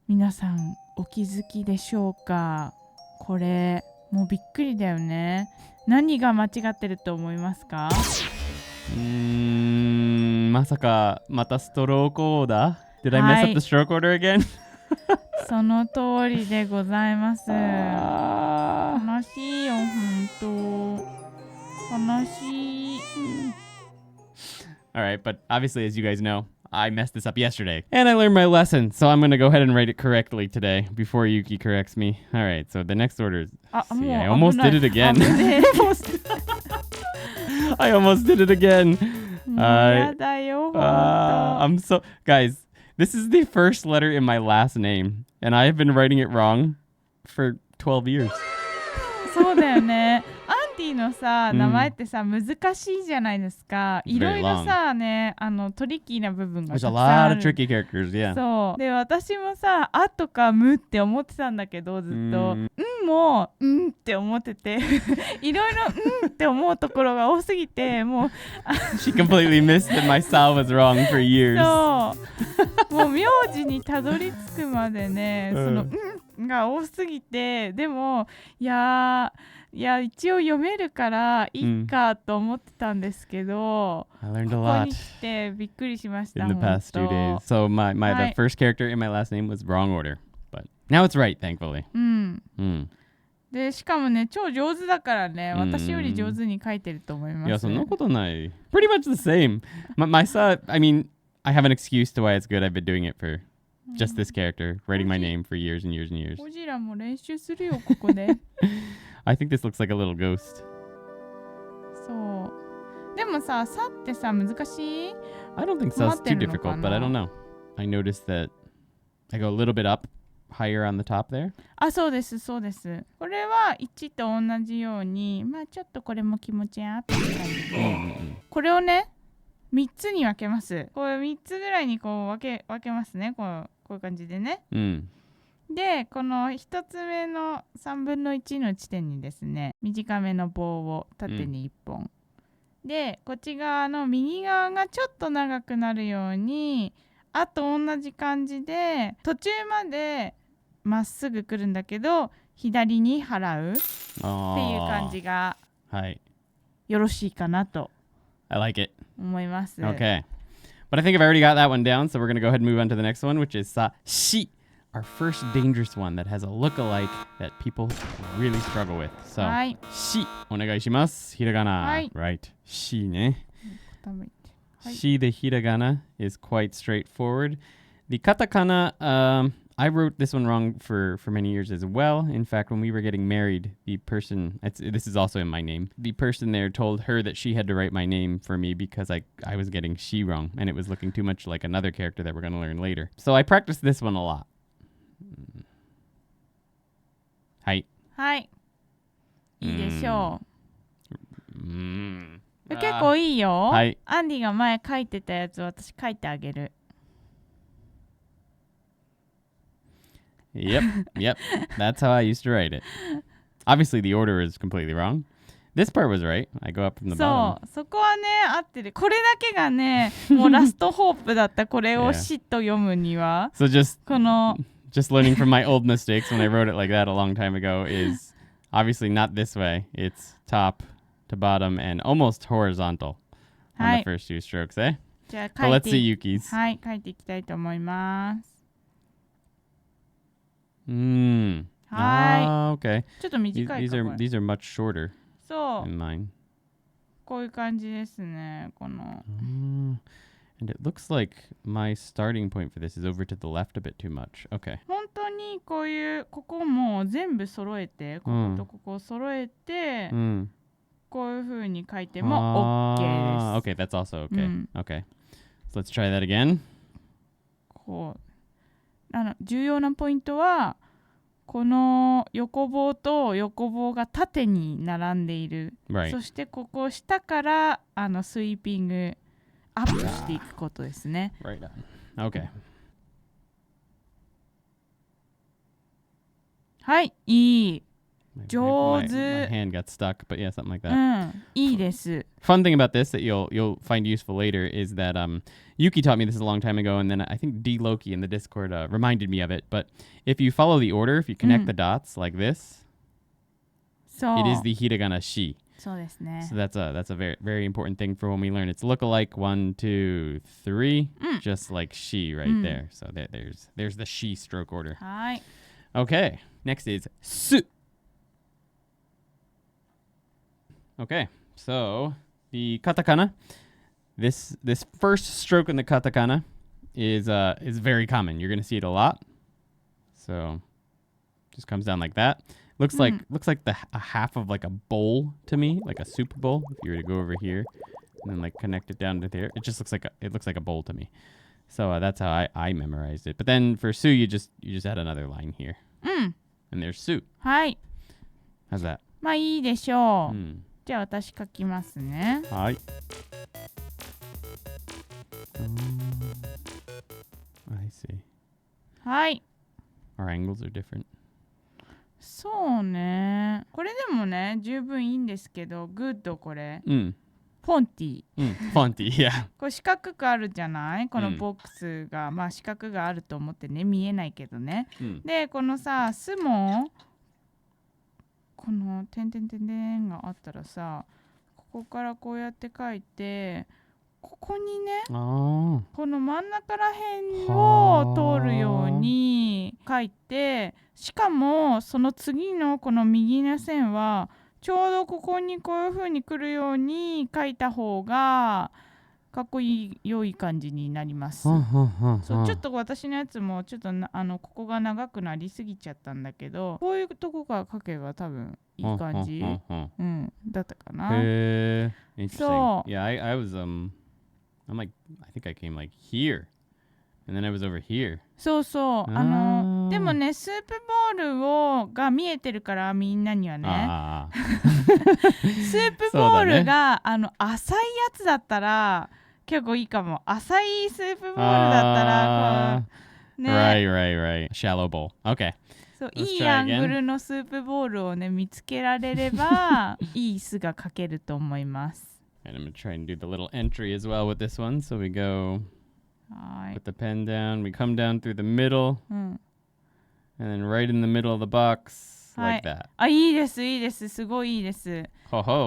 B: 皆さんお気づきでしょうか。これもうびっくりだよね。何が間違ってると思いますか？
A: まさかまたストロークオーダー Did I mess up the stroke order again?
B: その通りでございます。悲しいよ、本当。悲しい。
A: Alright, but obviously, as you guys know, I messed this up yesterday. And I learned my lesson, so I'm going to go ahead and write it correctly today before Yuki corrects me. Alright, so the next order is... See, I almost did it again. I almost did it again. I'm so... Guys, this is the first letter in my last name, and I have been writing it wrong for 12 years.
B: そうだよね。アンディのさ、名前ってさ、難しいじゃないですか。いろいろさ、ね、トリッキーな部分がたくさんある。
A: There's a lot of tricky characters, yeah.
B: そう。で、私もさ、あとかむって思ってたんだけど、ずっと。もって思ってて、いろいろって思うところが多すぎて、もう。
A: She completely missed that my style was wrong for years.
B: そう。もう名字にたどり着くまでね、そのが多すぎて、でもいや一応読めるからいいかと思ってたんですけど、
A: I learned a
B: ここ
A: lot
B: に来てびっくりしました。
A: in the past 2 days. So the first character in my last name was wrong order, but now it's right, thankfully.
B: でしかもね、超上手だからね、私より上手に書いてると思います。
A: いや、そんなことない。Pretty much the same. My son, I mean, I have an excuse to why it's good. I've been doing it for just this character, writing my name for years and years and years.
B: ゴジラも練習するよ、ここで。
A: I think this looks like a little ghost.
B: そう。でもさ、さってさ、難しい？
A: I don't think so. It's too difficult, but I don't know. I noticed that I go a little bit up, higher on the top there.
B: あ、そうです、そうです。これは1と同じように、まあちょっとこれも気持ちアップって感じで、これをね、3つに分けます。これ3つぐらいにこう分けますね。こういう感じでね。で、この1つ目の3分の1の地点にですね、短めの棒を縦に1本。で、こっち側の右側がちょっと長くなるように、あと同じ感じで、途中までまっすぐ来るんだけど、左に払うっていう感じがよろしいかなと。
A: I like it.
B: 思います。
A: Okay. But I think I've already got that one down, so we're going to go ahead and move on to the next one, which is sa, shi. our first dangerous one that has a look-alike that people really struggle with. So,
B: はい。
A: し、お願いします。ひらがな。
B: はい。
A: Right. しね。
B: 傾いて。はい。
A: し the hiragana is quite straightforward. The katakana, I wrote this one wrong for many years as well. In fact, when we were getting married, the person, this is also in my name, the person there told her that she had to write my name for me because I was getting she wrong and it was looking too much like another character that we're going to learn later. So I practiced this one a lot. はい。
B: はい。いいでしょう。結
A: 結
B: 構いいよ。
A: はい。
B: アンディが前書いてたやつ私書いてあげる。
A: Yep. That's how I used to write it. Obviously, the order is completely wrong. This part was right. I go up from the bottom.
B: そこはね、合ってる。これだけがね、もうラストホープだった。これをしっと読むには。
A: So just
B: この
A: learning from my old mistakes when I wrote it like that a long time ago is obviously not this way. It's top to bottom and almost horizontal on the first two strokes, eh?
B: じゃあ
A: So let's see Yuki's.
B: はい、書いていきたいと思います。
A: はい。Okay.
B: ちょっと短いか
A: These are much shorter
B: そう。
A: than mine.
B: こういう感じですね。この。
A: And it looks like my starting point for this is over to the left a bit too much. Okay.
B: 本当にこういうここも全部揃えて、こことここを揃えて、こういう風に書いても OK です。
A: Okay, that's also okay. Okay. So let's try that again.
B: こう重要なポイントはこの横棒と横棒が縦に並んでいる。
A: Right.
B: そしてここ下からスイーピングアップしていくことですね。
A: Right on. Okay.
B: はい、いい。上手。
A: My hand got stuck, but yeah, something like that.
B: いいです。
A: Fun thing about this that you'll find useful later is that Yuki taught me this a long time ago, and then I think D Loki in the Discord reminded me of it. But if you follow the order, if you connect the dots like this, it is the hiragana shi.
B: そうですね。
A: So that's a very very important thing for when we learn. It's look-alike 1, 2, 3, just like she right there. So there's the she stroke order.
B: はい。
A: Okay, next is su. Okay, so the katakana, this first stroke in the katakana is very common. You're gonna see it a lot. So just comes down like that. Looks like a half of like a bowl to me, like a soup bowl. If you were to go over here and then like connect it down to there, it just looks like a bowl to me. So that's how I memorized it. But then for su, you just add another line here. And there's su.
B: はい。
A: How's that?
B: まあいいでしょう。じゃあ私書きますね。
A: はい。I see.
B: はい。
A: Our angles are different.
B: そうね。これでもね、十分いいんですけど、グッドこれ。フォンティ。
A: フォンティ、yeah.
B: これ四角くあるじゃない？このボックスが、まあ四角があると思ってね、見えないけどね。で、このさ、スも、この点々点々があったらさ、ここからこうやって書いて、ここにね、この真ん中ら辺を通るように書いて、しかもその次のこの右の線はちょうどここにこういう風に来るように書いた方がかっこいい良い感じになります。そうちょっと私のやつもちょっとここが長くなりすぎちゃったんだけど、こういうとこから書けば多分いい感じ、だったかな。
A: Interesting.
B: そう。
A: Yeah, I was I'm like I think I came like here, and then I was over here.
B: そうそう。でもね、スープボールが見えてるからみんなにはね。スープボールが、浅いやつだったら結構いいかも。浅いスープボールだったらね。
A: Right. Shallow bowl. Okay.
B: そういいアングルのスープボールをね見つけられればいい巣が描けると思います。
A: And I'm going to try and do the little entry as well with this one. So we go, put the pen down, we come down through the middle, and then right in the middle of the box, like that.
B: あ、いいです、いいです。すごいいいです。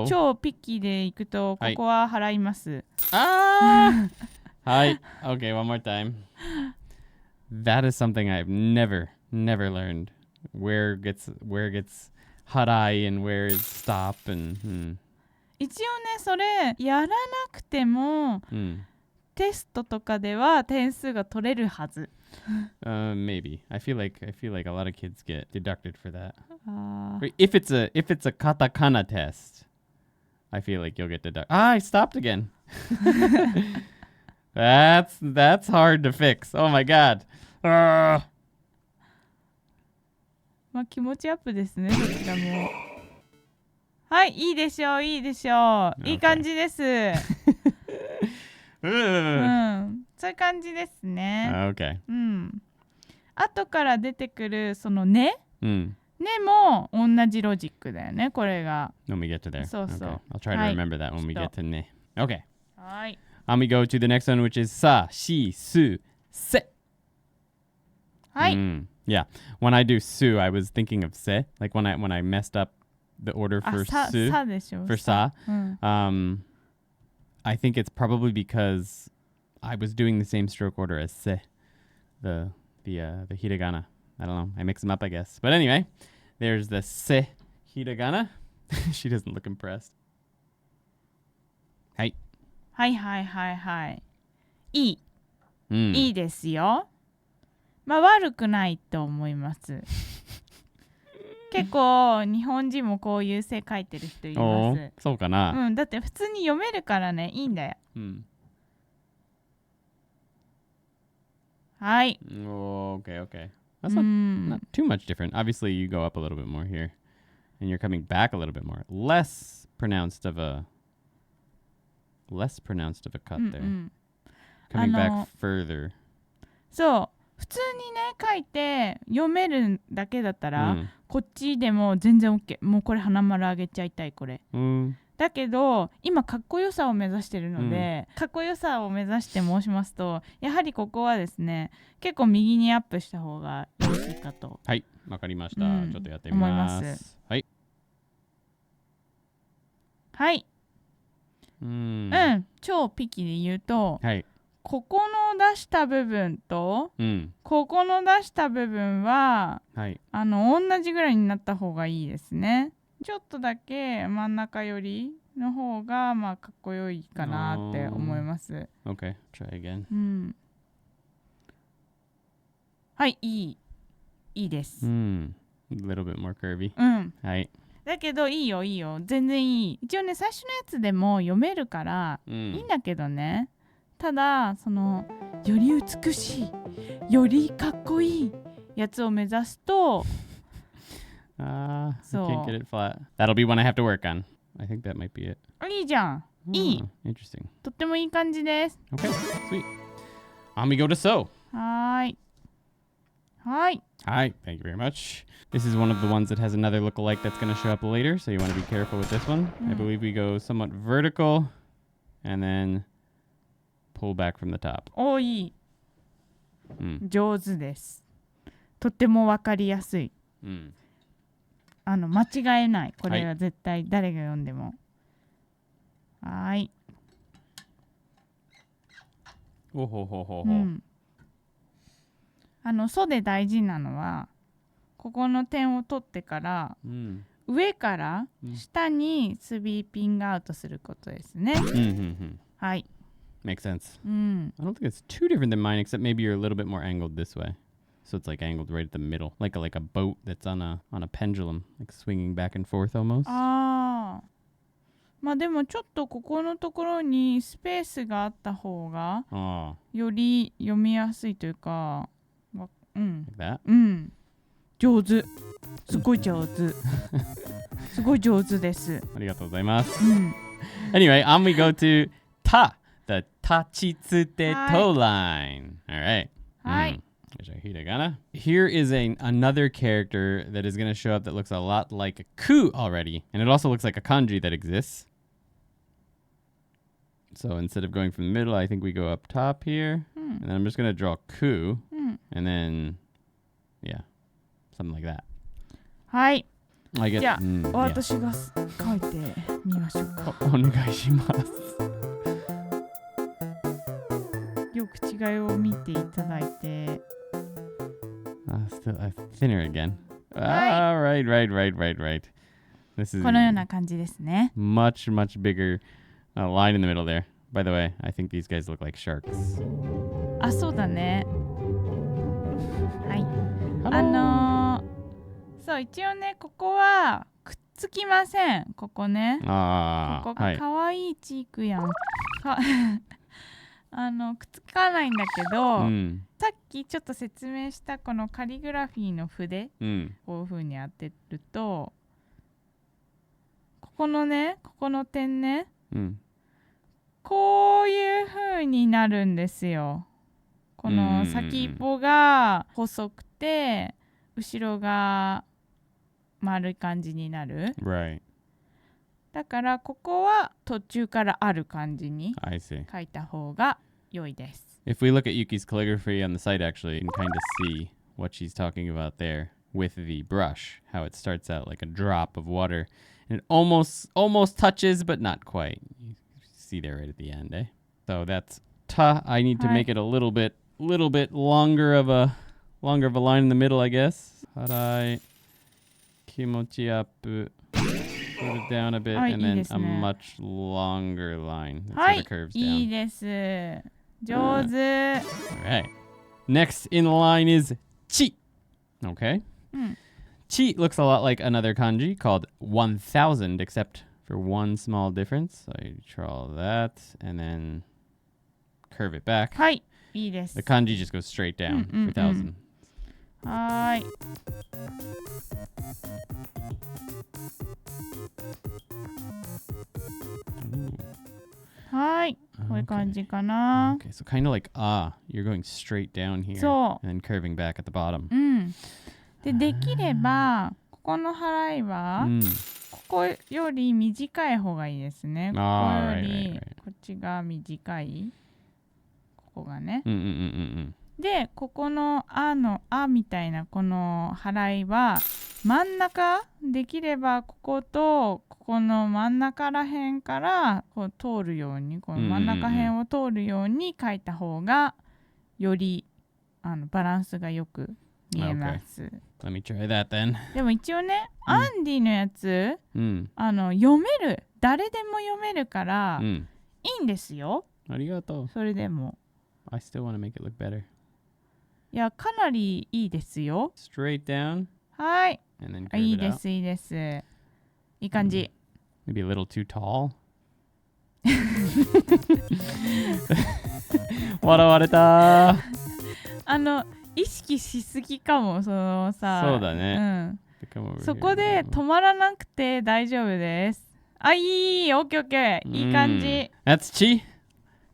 B: 超ピッキーでいくと、ここは払います。
A: はい。Okay, one more time. That is something I've never Never learned where gets hot eye and where is stop and
B: 一応ねそれやらなくても、テストとかでは点数が取れるはず。
A: maybe. I feel like a lot of kids get deducted for that. If it's a katakana test, I feel like you'll get deducted. I stopped again. That's hard to fix. Oh my god.
B: まあ気持ちアップですね、どちらも。はい、いいでしょう、いいでしょう。いい感じです。そういう感じですね。
A: Okay.
B: 後から出てくるそのね、ねも同じロジックだよね、これが。
A: When we get to there.
B: そうそう。
A: Okay. I'll try to remember that when we get to ne. Okay.
B: はい。
A: We go to the next one, which is sa, shi, su, se.
B: はい。
A: Yeah. When I do su, I was thinking of se. Like when I messed up the order for su.
B: Sa でしょ。
A: For sa. I think it's probably because I was doing the same stroke order as se. The hiragana. I don't know. I mix them up, I guess. But anyway, there's the se hiragana. She doesn't look impressed. はい。
B: はいはいはいはい。いいですよ。まあ悪くないと思います。結構日本人もこういう詩書いてる人います。
A: そうかな。
B: だって普通に読めるからね、いいんだよ。はい。
A: Okay. That's not too much different. Obviously, you go up a little bit more here, and you're coming back a little bit more. Less pronounced of a cut there. Coming back further.
B: そう。普通にね書いて読めるだけだったら、こっちでも全然 OK。もうこれ花丸あげちゃいたいこれ。だけど今かっこよさを目指してるので、かっこよさを目指して申しますと、やはりここはですね結構右にアップした方がよろしいかと。
A: はい、わかりました。ちょっとやってみます。はい。
B: はい。超ピキで言うと。はい。ここの出した部分と、ここの出した部分は、同じぐらいになった方がいいですね。ちょっとだけ真ん中寄りの方がまあかっこよいかなって思います。
A: Okay, try again.
B: はい、いいです。
A: A little bit more curvy. はい。
B: だけどいいよ全然いい。一応ね最初のやつでも読めるからいいんだけどね。ただそのより美しいよりかっこいいやつを目指すと
A: I can't get it flat. That'll be one I have to work on. I think that might be it.
B: いいじゃん。いい。
A: Interesting.
B: とってもいい感じです。
A: Okay, sweet. We go to so.
B: はい。はい。
A: Hi, thank you very much. This is one of the ones that has another lookalike that's going to show up later, so you want to be careful with this one. I believe we go somewhat vertical and then pull back from the top.
B: いい。上手です。とってもわかりやすい。間違えない。これは絶対誰が読んでも。はい。ソで大事なのはここの点を取ってから、上から下にスビーピングアウトすることですね。はい。
A: Makes sense. I don't think it's too different than mine, except maybe you're a little bit more angled this way. So it's like angled right at the middle, like a boat that's on a pendulum, like swinging back and forth almost.
B: まあでもちょっとここのところにスペースがあった方がより読みやすいというか、
A: Like that?
B: 上手。すごい上手。すごい上手です。
A: ありがとうございます。Anyway, we go to ta, the tachitsuteto line. All right.
B: はい。
A: Hiragana. Here is another character that is going to show up that looks a lot like a ku already. And it also looks like a kanji that exists. So instead of going from the middle, I think we go up top here. And then I'm just going to draw ku. And then, yeah, something like that.
B: はい。
A: じ
B: ゃあ、私が書いてみましょうか。
A: お願いします。
B: よく違いを見ていただいて。
A: Still thinner again.
B: はい。
A: Right. This is
B: このような感じですね。
A: much bigger line in the middle there. By the way, I think these guys look like sharks.
B: あ、そうだね。はい。
A: Hello.
B: そう一応ね、ここはくっつきません。ここね。ここがかわいいチークやん。くっつかないんだけど、さっきちょっと説明したこのカリグラフィーの筆、こういう風に当てると、ここの点ね、こういう風になるんですよ。この先っぽが細くて、後ろが丸い感じになる。
A: Right.
B: だからここは途中からある感じに
A: I see.
B: 書いた方が良いです。
A: If we look at Yuki's calligraphy on the site, actually, you can kind of see what she's talking about there with the brush, how it starts out like a drop of water and it almost touches, but not quite. You see there right at the end, eh? So that's ta. I need to make it a little bit longer of a line in the middle, I guess. Harai, kimochi up, put it down a bit, and then a much longer line that sort of curves down.
B: いいです。上手。
A: All right. Next in line is chi. Okay. Chi looks a lot like another kanji called 1000, except for one small difference. So you draw that and then curve it back.
B: はい、いいです。
A: The kanji just goes straight down for 1000.
B: はい。はい、こういう感じかな。
A: Okay, so kind of like you're going straight down here
B: そう。
A: and then curving back at the bottom.
B: で、できればここの払いは、ここより短い方がいいですね。ここよりこっちが短い。ここがね。で、ここのあみたいなこの払いは真ん中、できればこことここの真ん中らへんからこう通るように、この真ん中辺を通るように書いた方がよりバランスがよく見えます。
A: Let me try that then.
B: でも一応ね、アンディのやつ、読める、誰でも読めるから、いいんですよ。
A: ありがとう。
B: それでも。
A: I still want to make it look better.
B: いや、かなりいいですよ。
A: Straight down.
B: はい。
A: And then curve
B: いい
A: it
B: で
A: out.
B: す、いいです。いい感じ。
A: Maybe a little too tall. 笑われた。
B: 意識しすぎかも、そのさ。
A: そうだね。
B: そこで止まらなくて大丈夫です。あ、いい、オッケーオッケー。いい感じ。
A: That's chi.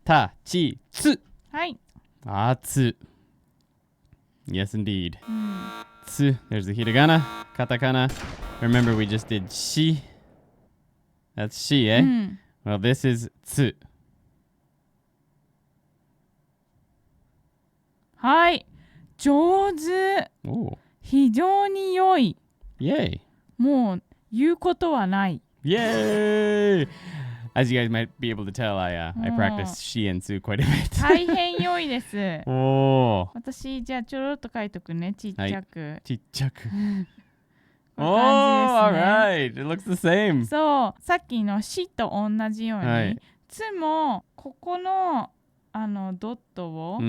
A: Ta, chi, tsu.
B: はい。
A: Atsu. Yes, indeed. Tsu. There's the hiragana, katakana. Remember, we just did shi. That's shi, eh? Well, this is tsu.
B: はい。上手。非常に良い。
A: Yay.
B: もう言うことはない。
A: Yay! As you guys might be able to tell, I practice shi and tsu quite a bit.
B: 大変良いです。私、じゃあちょろっと書いとくね。ちっちゃく。
A: ちっちゃく。
B: こういう感じですね。
A: alright. It looks the same.
B: そう。さっきのしと同じように、つもここのドットを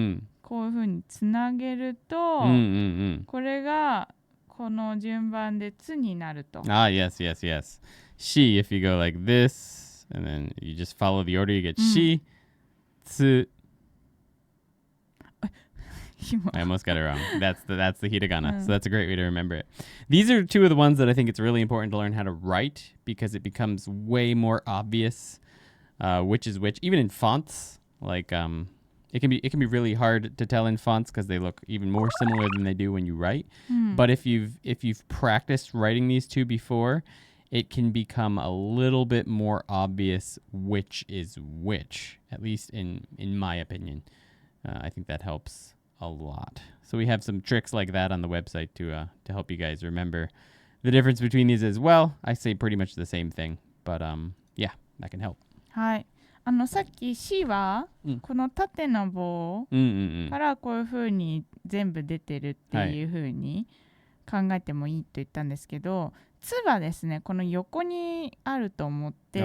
B: こういう風につなげると、これがこの順番でつになると。
A: Yes. Shi, if you go like this, and then you just follow the order, you get shi, tsu. I almost got it wrong. That's the hiragana. So that's a great way to remember it. These are two of the ones that I think it's really important to learn how to write because it becomes way more obvious which is which. Even in fonts, like it can be really hard to tell in fonts because they look even more similar than they do when you write. But if you've practiced writing these two before, it can become a little bit more obvious which is which, at least in my opinion. I think that helps a lot. So we have some tricks like that on the website to help you guys remember the difference between these as well. I say pretty much the same thing, but yeah, that can help.
B: はい。さっき C は、この縦の棒からこういう風に全部出てるっていう風に考えてもいいと言ったんですけど、つはですね、この横にあると思って、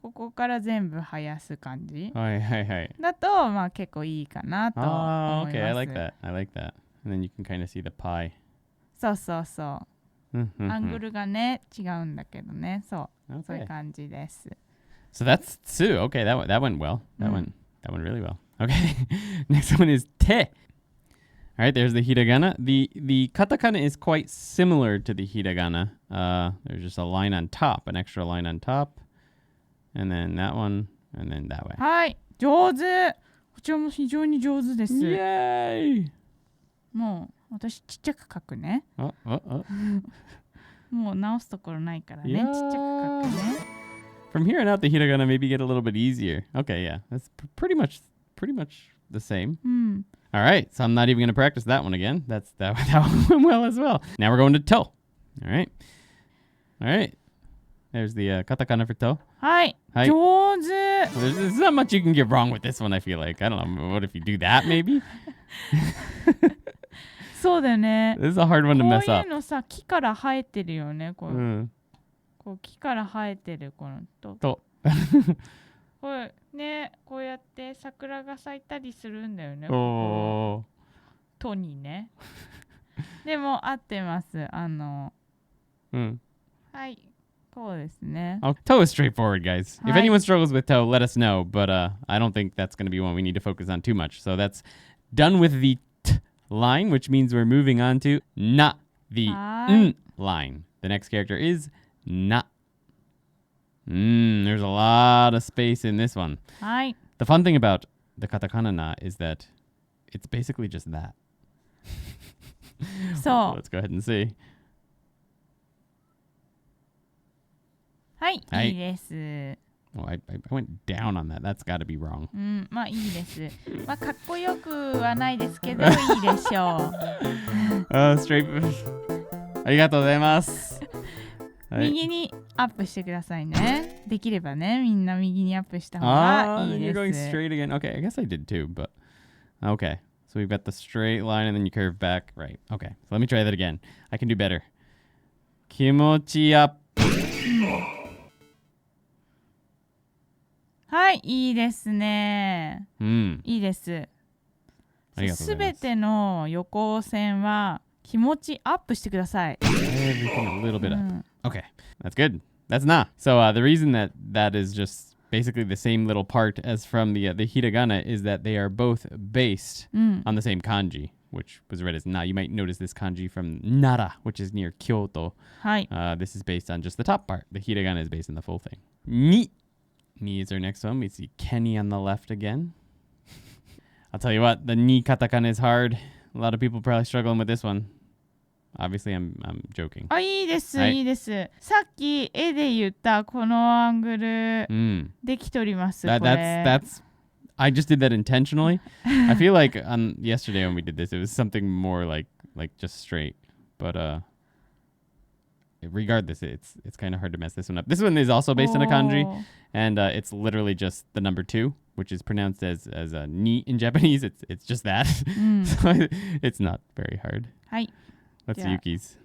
B: ここから全部生やす感じ。だと、まあ結構いいかなと思います。
A: Okay, I like that. I like that. And then you can kind of see the pie.
B: そうそうそう。アングルがね、違うんだけどね。そう。そういう感じです。
A: So that's two. Okay, that went well. That went really well. Okay. Next one is te. All right, there's the hiragana. The katakana is quite similar to the hiragana. There's just a line on top, an extra line on top. And then that one, and then that way.
B: はい、上手。こちらも非常に上手です。
A: Yay!
B: もう私ちっちゃく書くね。もう直すところないからね。ちっちゃく書くね。
A: From here on out, the hiragana maybe get a little bit easier. Okay, yeah, that's pretty much the same. All right, so I'm not even going to practice that one again. That one went well as well. Now we're going to to. All right. There's the katakana for to.
B: はい、上手。
A: There's not much you can get wrong with this one, I feel like. I don't know. What if you do that, maybe?
B: そうだよね。
A: This is a hard one to mess up.
B: こういうのさ、木から生えてるよね。こう木から生えてるこのと。これね、こうやって桜が咲いたりするんだよね。とにね。でも合ってます。はい。こうですね。
A: Toe is straightforward, guys. If anyone struggles with toe, let us know. But I don't think that's going to be one we need to focus on too much. So that's done with the t line, which means we're moving on to na, the n line. The next character is na. There's a lot of space in this one. The fun thing about the katakana na is that it's basically just that. So let's go ahead and see.
B: はい、いいです。
A: Oh, I went down on that. That's got to be wrong.
B: まあいいです。まあかっこよくはないですけどいいでしょう。
A: Straight. ありがとうございます。
B: 右にアップしてくださいね。できればね、みんな右にアップした方がいいです。
A: You're going straight again. Okay, I guess I did too, but okay. So we've got the straight line and then you curve back. Right. Okay. So let me try that again. I can do better. 気持ちアップ。
B: はい、いいですね。いいです。すべての横線は気持ちアップしてください。
A: Everything a little bit up. Okay, that's good. That's not. So the reason that is just basically the same little part as from the hiragana is that they are both based on the same kanji, which was read as na. You might notice this kanji from Nara, which is near Kyoto. This is based on just the top part. The hiragana is based on the full thing. Ni. Ni is our next one. We see Kenny on the left again. I'll tell you what, the ni katakana is hard. A lot of people probably struggling with this one. Obviously, I'm joking.
B: いいです、いいです。さっき絵で言ったこのアングルできとります。
A: That's I just did that intentionally. I feel like yesterday when we did this, it was something more like just straight. But regardless, it's kind of hard to mess this one up. This one is also based on a kanji, and it's literally just the number 2, which is pronounced as a ni in Japanese. It's just that. So it's not very hard. Let's see Yuki's.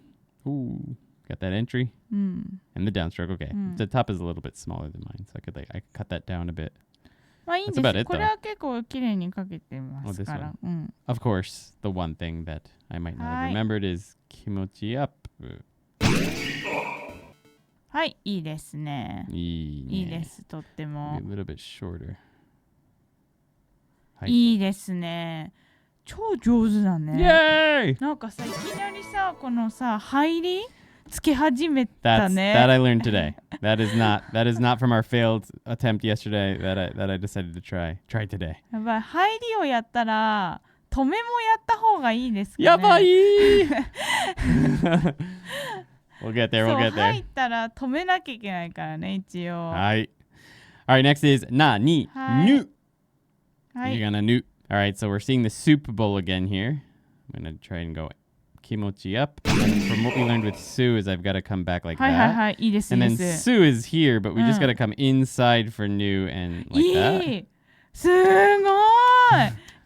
A: Ooh, got that entry and the downstroke. Okay, the top is a little bit smaller than mine, so I could cut that down a bit.
B: まあいいんです。これは結構綺麗にかけてますから。
A: Of course, the one thing that I might not have remembered is 気持ちアップ。
B: はい、いいですね。いいです、とっても。
A: A little bit shorter.
B: いいですね。超上手だね。
A: イェーイ！
B: なんかさ、いきなりさ、このさ、入りつけ始めたね。
A: That I learned today. That is not from our failed attempt yesterday that I decided to try today.
B: やばい、入りをやったら、止めもやった方がいいですかね。
A: やばいWe'll get there, we'll get there.
B: 入ったら止めなきゃいけないからね、一応。
A: はい。Alright, next is na, ni, nu. You're gonna nu. Alright, so we're seeing the soup bowl again here. I'm gonna try and go kimochi up. And then from what we learned with Su is I've got to come back like
B: はいはい
A: that.
B: はい、いいです、い
A: And
B: い
A: then
B: です。
A: Su is here, but we just got to come inside for Nu and like
B: い
A: that.
B: い、すごい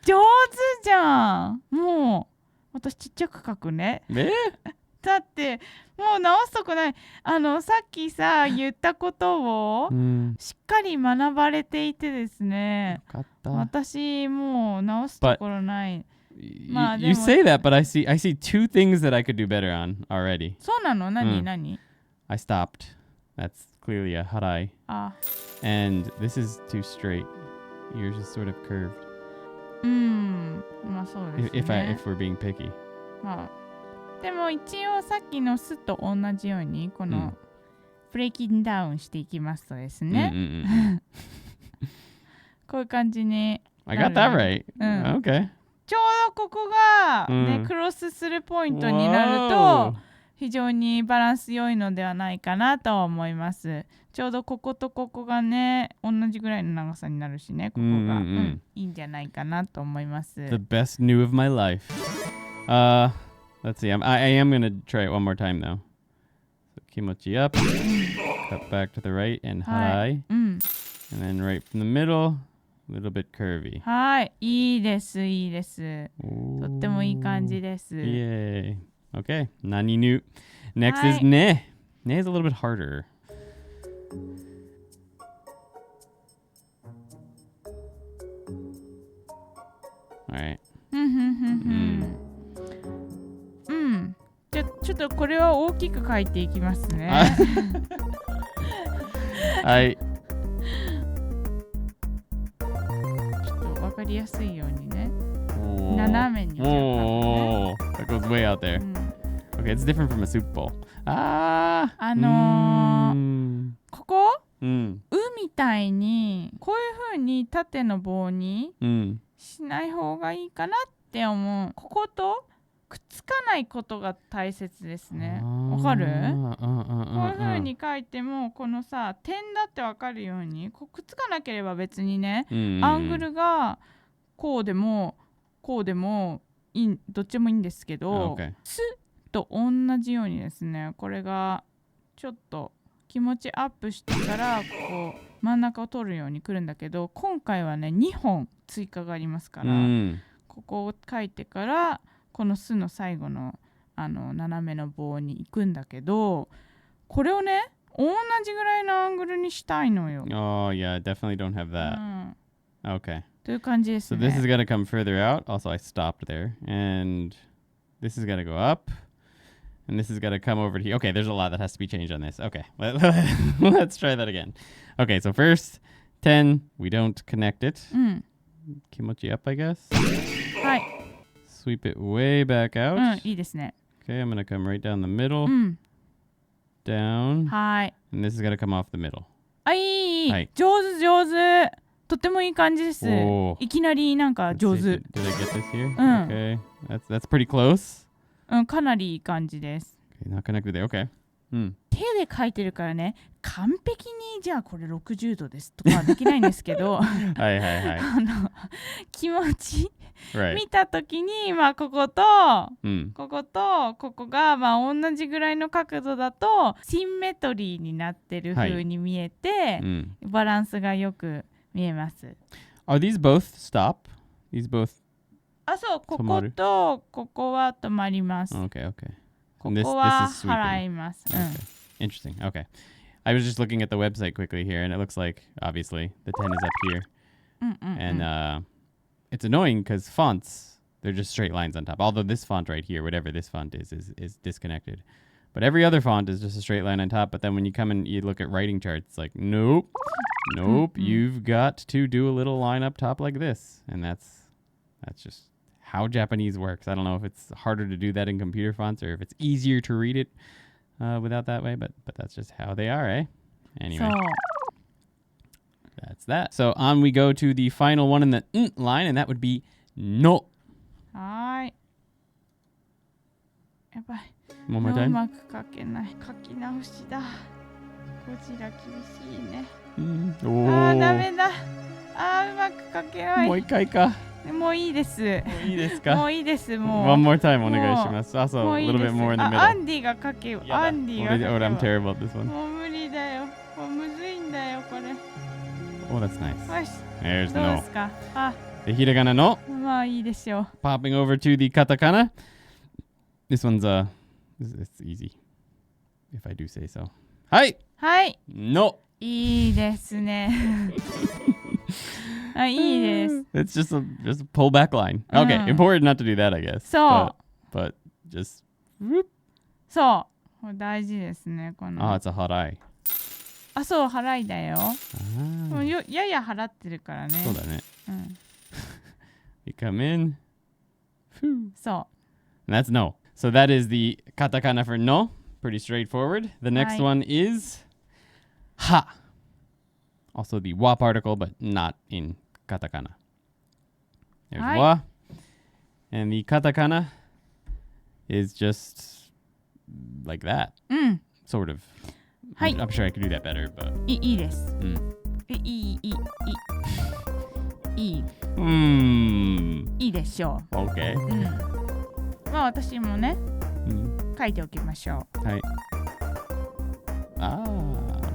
B: 上手じゃん。もう私ちっちゃく書くね。だってもう直すとこない。さっきさ言ったことをしっかり学ばれていてですね。私もう直すところない。
A: You say that, but I see two things that I could do better on already.
B: そうなの？何？
A: I stopped. That's clearly a harai. And this is too straight. Yours is sort of curved.
B: まあそうですね。
A: If we're being picky.
B: まあでも一応さっきのスと同じようにこのブレイキンダウンしていきますとですね。こういう感じに。
A: I got that right. Okay.
B: ちょうどここがね、クロスするポイントになると非常にバランス良いのではないかなと思います。ちょうどこことここがね同じぐらいの長さになるしね、ここが、いいんじゃないかなと思います。
A: The best new of my life. Let's see. I am gonna try it one more time though. So kimochi up, cut back to the right and harai, and then right from the middle, a little bit curvy.
B: はい、いいです、いいです。とってもいい感じです。
A: Yay. Okay, naninu. Next is ne. Ne is a little bit harder. All right.
B: ちょっとこれは大きく書いていきますね。
A: はい。
B: ちょっとわかりやすいようにね。斜めに。
A: Oh, that goes way out there. Okay, it's different from a soup bowl.
B: ここ、みたいにこういう風に縦の棒にしない方がいいかなって思う。こことくっつかないことが大切ですね。わかる？こういう風に書いてもこのさ点だってわかるようにこうくっつかなければ別にね、アングルがこうでもこうでもどっちもいいんですけど、すと同じようにですね、これがちょっと気持ちアップしてからこう真ん中を取るようにくるんだけど、今回はね2本追加がありますから、ここを書いてからこのすの最後の斜めの棒に行くんだけど、これをね同じぐらいのアングルにしたいのよ。
A: Oh yeah, definitely don't have that. Okay.
B: という感じですね。
A: So this is gonna come further out. Also, I stopped there, and this is gonna go up, and this is gonna come over to here. Okay, there's a lot that has to be changed on this. Okay, let's try that again. Okay, so first 10, we don't connect it. Kimochi up, I guess.
B: はい。
A: Sweep it way back out.
B: いいですね。
A: Okay, I'm gonna come right down the middle. Down.
B: はい。
A: And this is gonna come off the middle.
B: いい、はい、上手上手。とってもいい感じです。いきなりなんか上手。
A: Did I get this here? Okay. That's pretty close.
B: かなりいい感じです。
A: Okay, not connected there. Okay.
B: 手で書いてるからね、完璧にじゃあこれ60度ですとかできないんですけど、気持ち見たときに、まあここと、こことここがまあ同じぐらいの角度だとシンメトリーになってる風に見えて、バランスがよく見えます。
A: Are these both stop? These both?
B: そう、こことここは止まります。
A: Okay, okay.
B: ここは払います。
A: Interesting. Okay. I was just looking at the website quickly here, and it looks like, obviously, the 10 is up here. And it's annoying because fonts, they're just straight lines on top. Although this font right here, whatever this font is disconnected. But every other font is just a straight line on top. But then when you come and you look at writing charts, it's like, nope, you've got to do a little line up top like this. And that's just how Japanese works. I don't know if it's harder to do that in computer fonts or if it's easier to read it without that way, but that's just how they are, eh? Anyway, that's that. So on we go to the final one in the line, and that would be no.
B: はい。やばい。
A: One more time.
B: うまく書けない。書き直しだ。こちら厳しいね。ダメだ。うまく書けない。
A: もう一回か。
B: もういいです。
A: いいですか？
B: もういいです。もう。
A: One more time お願いします。Also,
B: もう
A: a
B: いい
A: little
B: です
A: bit more in the
B: ア
A: middle.
B: ンディが書けよ。アンディが書けよ。
A: I'm terrible at this one.
B: もう無理だよ。もうむずいんだよ、これ。
A: Oh, that's nice.
B: よし。
A: There's
B: どうで
A: no.
B: すか？あ、
A: The hiragana no.
B: まあいいでしょう。
A: Popping over to the katakana. This one's it's easy. If I do say so. はい。
B: はい。
A: No.
B: いいですね。あ、いいです。
A: It's just a pull back line. Okay, important not to do that, I guess.
B: そう。
A: But just.
B: そう。これ大事ですね。この。
A: Oh, it's a hot eye.
B: あ、そう、払いだよ。もうやや払ってるからね。
A: そうだね。
B: うん。
A: You come in.
B: そう。
A: That's no. So that is the katakana for no. Pretty straightforward. The next one is ha. Also the wa particle, but not in katakana. There's wa. And the katakana is just like that. Sort of. I'm sure I could do that better, but.
B: いいです。いいでしょう。
A: Okay.
B: まあ私もね、書いておきましょう。
A: はい。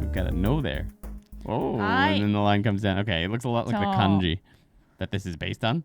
A: We've got a no there. Oh, and then the line comes down. Okay, it looks a lot like the kanji that this is based on.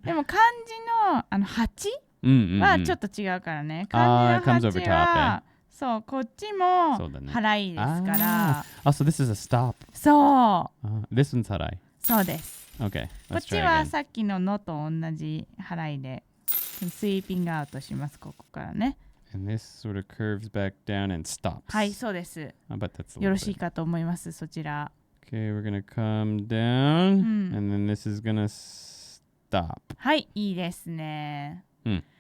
B: でも漢字の8はちょっと違うからね。漢字の8はそう、こっちも払いですから。
A: So this is a stop.
B: そう。
A: This one's 払い。
B: そうです。
A: Okay,
B: こっちはさっきののと同じ払いでスイーピングアウトします。ここからね。
A: And this sort of curves back down and stops.
B: はい、そうです。
A: But that's
B: よろしいかと思います。そちら。
A: Okay, we're gonna come down, and then this is gonna stop.
B: はい、いいですね。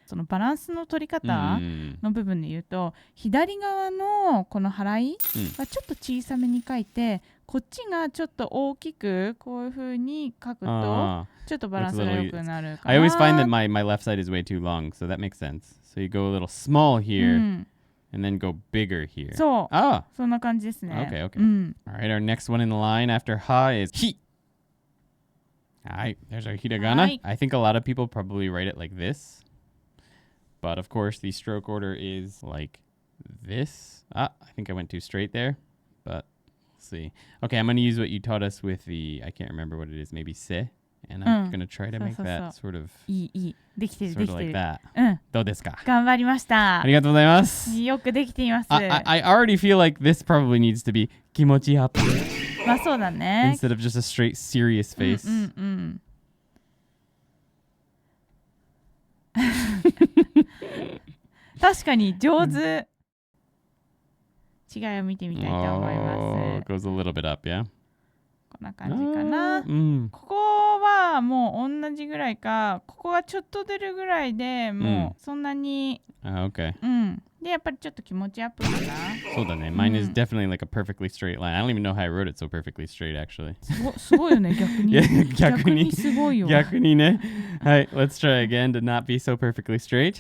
B: そのバランスの取り方の部分で言うと、左側のこの払いはちょっと小さめに書いて、こっちがちょっと大きくこういう風に書くとちょっとバランスが良くなるかな。
A: I always find that my left side is way too long, so that makes sense. So you go a little small here, and then go bigger here.
B: そう。そんな感じですね。
A: Okay, okay. All right, our next one in the line after ha is hi. All right, there's our hiragana. I think a lot of people probably write it like this. But of course, the stroke order is like this. I think I went too straight there, but we'll see. Okay, I'm going to use what you taught us with the, I can't remember what it is, maybe se. And I'm going to try to make that sort of,
B: いい。できてる、できてる。
A: like that. どうですか？
B: 頑張りました。
A: ありがとうございます。
B: よくできています。
A: I already feel like this probably needs to be 気持ちアップ。
B: まあそうだね。
A: Instead of just a straight serious face.
B: 確かに上手。違いを見てみたいと思います。
A: Goes a little bit up, yeah?
B: こんな感じかな。ここはもう同じぐらいか、ここがちょっと出るぐらいでもうそんなに。
A: Okay.
B: で、やっぱりちょっと気持ちアップかな。
A: そうだね。Mine is definitely like a perfectly straight line. I don't even know how I wrote it so perfectly straight, actually.
B: すごいよね、逆に。逆にすごいよ。
A: 逆にね。はい、let's try again to not be so perfectly straight.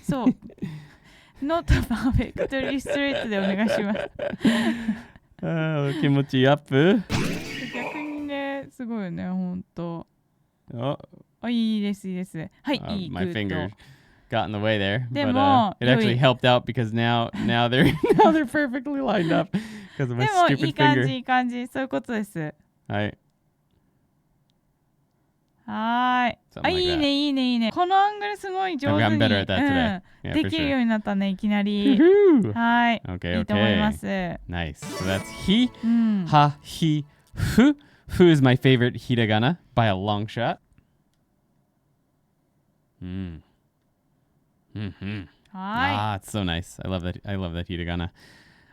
B: そう。Not perfectly straight でお願いします。
A: 気持ちアップ。
B: 逆にね、すごいよね、ほんと。いいです、いいです。はい、いい。
A: My finger got in the way there.
B: でも、
A: it actually helped out because now they're perfectly lined up because of my stupid finger. でもいい感じ、いい感じ。そういうことです。はい。はい。いいね、いいね、いいね。このアングルすごい上手にできるようになったね、いきなり。はい。いいと思います。Nice. So that's he, ha, he, fu. Fu is my favorite hiragana by a long shot. It's so nice. I love that hiragana.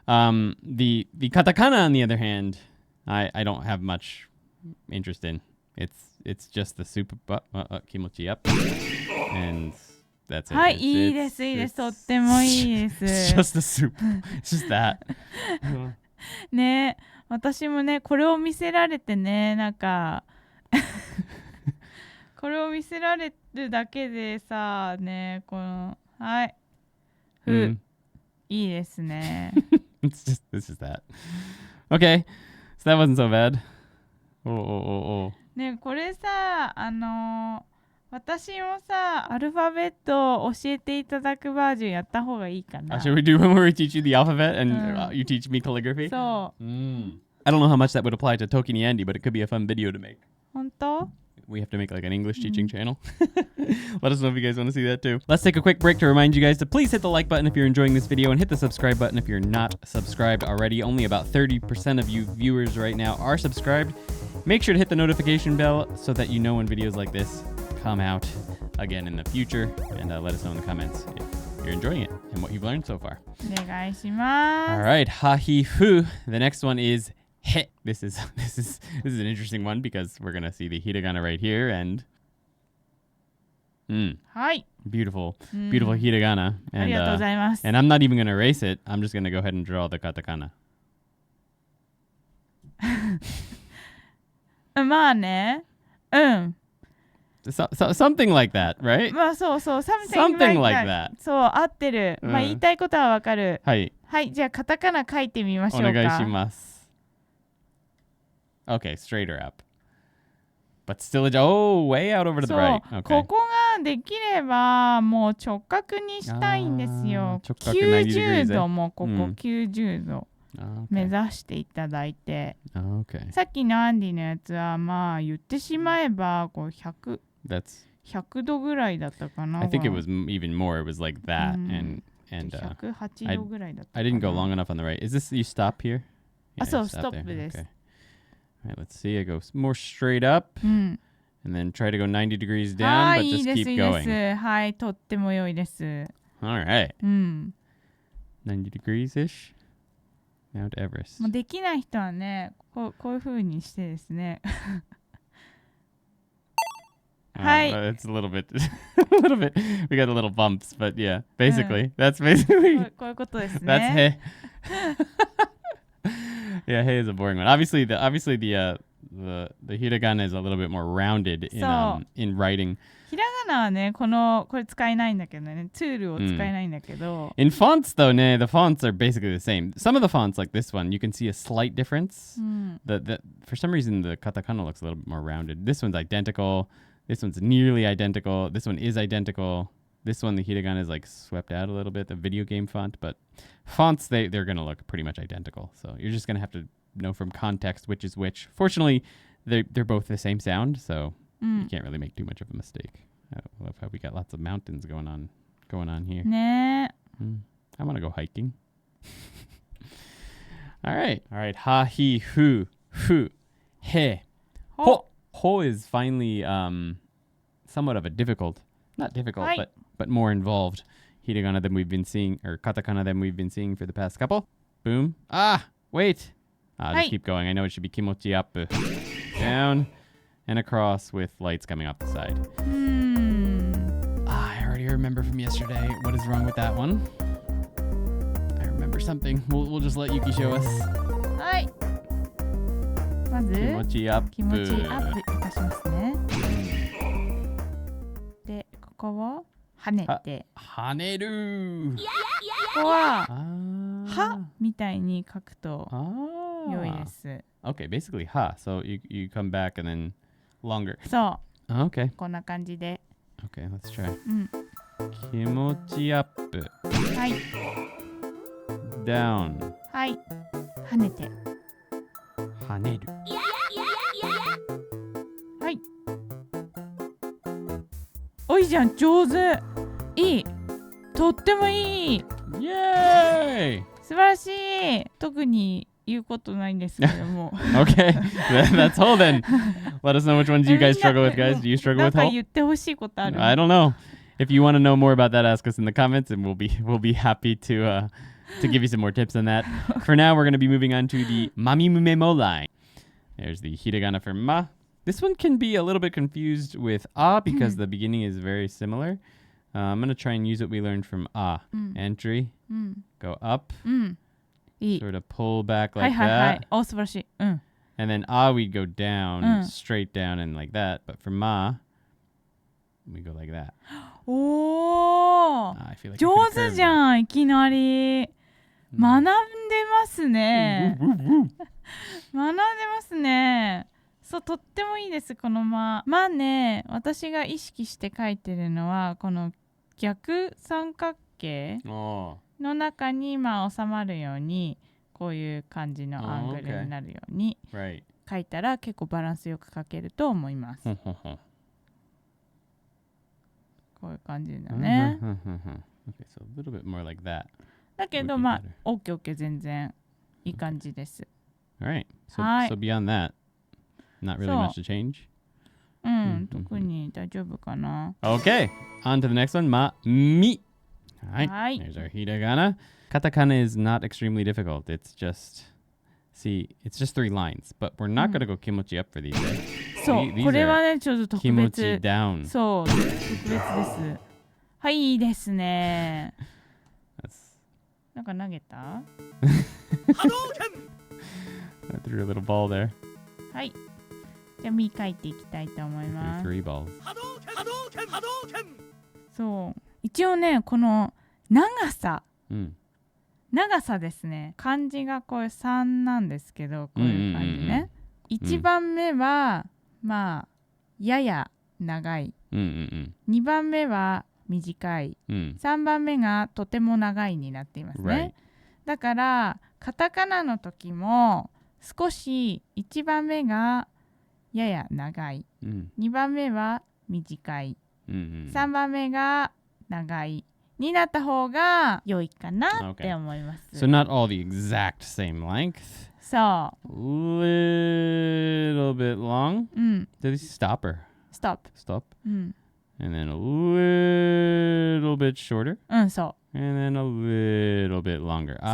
A: The katakana, on the other hand, I don't have much interest in. It's just the soup, kimochi up, and that's it.
B: はい、いいです、いいです。とってもいいです。
A: It's just the soup. It's just that.
B: ね、私もね、これを見せられてね、なんかこれを見せられるだけでさ、ね、このはい、いいですね。
A: It's just that. Okay, so that wasn't so bad.
B: ねこれさ私もさアルファベットを教えていただくバージョンやった方がいいかな。
A: Should we do one where we teach you the alphabet and you teach me calligraphy?
B: そう。
A: I don't know how much that would apply to ToKini Andy, but it could be a fun video to make.
B: 本当
A: We have to make like an English teaching channel. Let us know if you guys want to see that too. Let's take a quick break to remind you guys to please hit the like button if you're enjoying this video and hit the subscribe button if you're not subscribed already. Only about 30% of you viewers right now are subscribed. Make sure to hit the notification bell so that you know when videos like this come out again in the future, and let us know in the comments if you're enjoying it and what you've learned so far.
B: お願いします。
A: All right, hahifu. The next one is he. This is an interesting one because we're gonna see the hiragana right here and
B: はい。
A: beautiful hiragana.
B: ありがとうございます。
A: And I'm not even gonna erase it. I'm just gonna go ahead and draw the katakana.
B: まあね。
A: Something like that, right?
B: まあそうそう。
A: Something like that.
B: そう、合ってる。まあ言いたいことはわかる。
A: はい。
B: はい、じゃあカタカナ書いてみましょうか。
A: お願いします。Okay, straighter up. But still, way out over to the right. Okay.
B: ここができればもう直角にしたいんですよ。90度もここ90度目指していただいて。
A: Okay.
B: さっきのアンディのやつはまあ言ってしまえばこう100度ぐらいだったかな。
A: I think it was even more. It was like that and
B: 108度ぐらいだったかな。
A: I didn't go long enough on the right. Is this you stop here?
B: あ、そう、ストップです。
A: Okay. All right, let's see. I go more straight up and then try to go 90 degrees down, but just keep going.
B: はい、とっても良いです。
A: All right. 90 degrees-ish. Mount Everest.
B: もうできない人はね、こういう風にしてですね。はい。
A: It's a little bit, we got a little bumps, but yeah, basically, that's basically.
B: こういうことですね。
A: That's hey.Yeah, hey is a boring one. Obviously, the hiragana is a little bit more rounded in writing.
B: ひらがなはね、これ使えないんだけどね、ツールを使えないんだけど。
A: In fonts, though, the fonts are basically the same. Some of the fonts, like this one, you can see a slight difference. For some reason, the katakana looks a little bit more rounded. This one's identical. This one's nearly identical. This one is identical. This one, the hiragana is like swept out a little bit, the video game font, but fonts, they're going to look pretty much identical. So you're just going to have to know from context which is which. Fortunately, they're both the same sound, so you can't really make too much of a mistake. I love how we got lots of mountains going on here.
B: ね。
A: I want to go hiking. All right. Ha, hi, hu, he. Ho is finally somewhat of a not difficult, but more involved hiragana than we've been seeing, or katakana than we've been seeing for the past couple. Boom. Wait. Just keep going. I know it should be kimochi up, down, and across with lights coming off the side. I already remember from yesterday. What is wrong with that one? I remember something. We'll just let Yuki show us.
B: はい。まず、
A: 気持ちアップ。
B: 気持ちアップいたしますね。で、ここを跳ねて。
A: 跳ねる。
B: ここは、はみたいに書くと良いです。
A: Okay, basically ha. So you come back and then longer.
B: そう。
A: Okay.
B: こんな感じで。
A: Okay, let's try. 気持ちアップ。
B: はい。
A: down.
B: はい。跳ねて。
A: 跳ねる。
B: はい。おいじゃん、上手。いい。とってもいい。
A: イエーイ。
B: 素晴らしい。特に言うことないんですけども。
A: Okay, that's all then. Let us know which ones you guys struggle with, guys. Do you struggle with all?
B: なんか言ってほしいことある？
A: I don't know. If you want to know more about that, ask us in the comments, and we'll be happy to give you some more tips on that. For now, we're going to be moving on to the Mamimu Memo line. There's the hiragana for ma. This one can be a little bit confused with because the beginning is very similar. I'm going to try and use what we learned from Entry. Go up. Sort of pull back like that.
B: お、素晴らしい。
A: And then we'd go down, straight down and like that. But for ma, we go like that.
B: おー、上手じゃん、いきなり。学んでますね。学んでますね。そう、とってもいいです、このまあね、私が意識して書いてるのは、この逆三角形の中にまあ収まるように、こういう感じのアングルになるように書いたら結構バランスよく書けると思います。こういう感じだね。
A: Okay, so a little bit more like that.
B: だけどまあ OK 全然いい感じです。
A: Alright, so beyond that, not really much to change?
B: 特に大丈夫かな。
A: Okay, on to the next one, mi. Alright, there's our hiragana. Katakana is not extremely difficult. It's just three lines, but we're not going to go kimochi up for these days.
B: そう、これはね、ちょっと特別。
A: kimochi down.
B: そう、特別です。はい、いいですね。なんか投げた
A: I threw a little ball there.
B: はい。じゃあ、み書いていきたいと思います。
A: Three balls.
B: そう。一応ね、この長さ。長さですね。漢字がこういう3なんですけど、こういう感じね。1番目は、まあ、やや長い。2番目は短い。3番目がとても長いになっていますね。だから、カタカナの時も、少し1番目がやや長い。2番目は短い。3番目が長い。になった方が良いかなって思います。
A: So not all the exact same length.
B: そう。
A: Little bit long. Did he stop or? Stop. And then a little bit shorter.
B: そう。
A: And then a little bit longer.
B: そ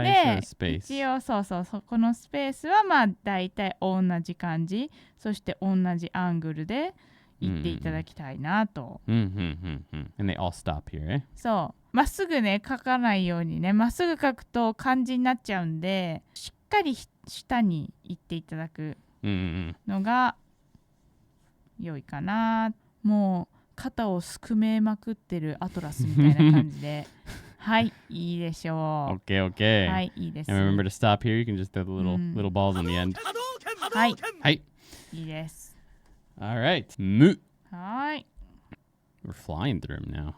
B: う。で、
A: space.
B: 一応そうこのスペースはまあ大体同じ感じ、そして同じアングルで言っていただきたいなと。
A: And they all stop here, eh?
B: そう。まっすぐね、書かないようにね、まっすぐ書くと漢字になっちゃうんで、しっかり下に言っていただくのが良いかな。もう肩をすくめまくってるアトラスみたいな感じで。はい、いいでしょう。
A: Okay.
B: はい、いいです。
A: And remember to stop here. You can just throw the little balls on the end.
B: はい。
A: はい。
B: いいです。
A: All right. Mu.
B: はい。
A: We're flying through them now.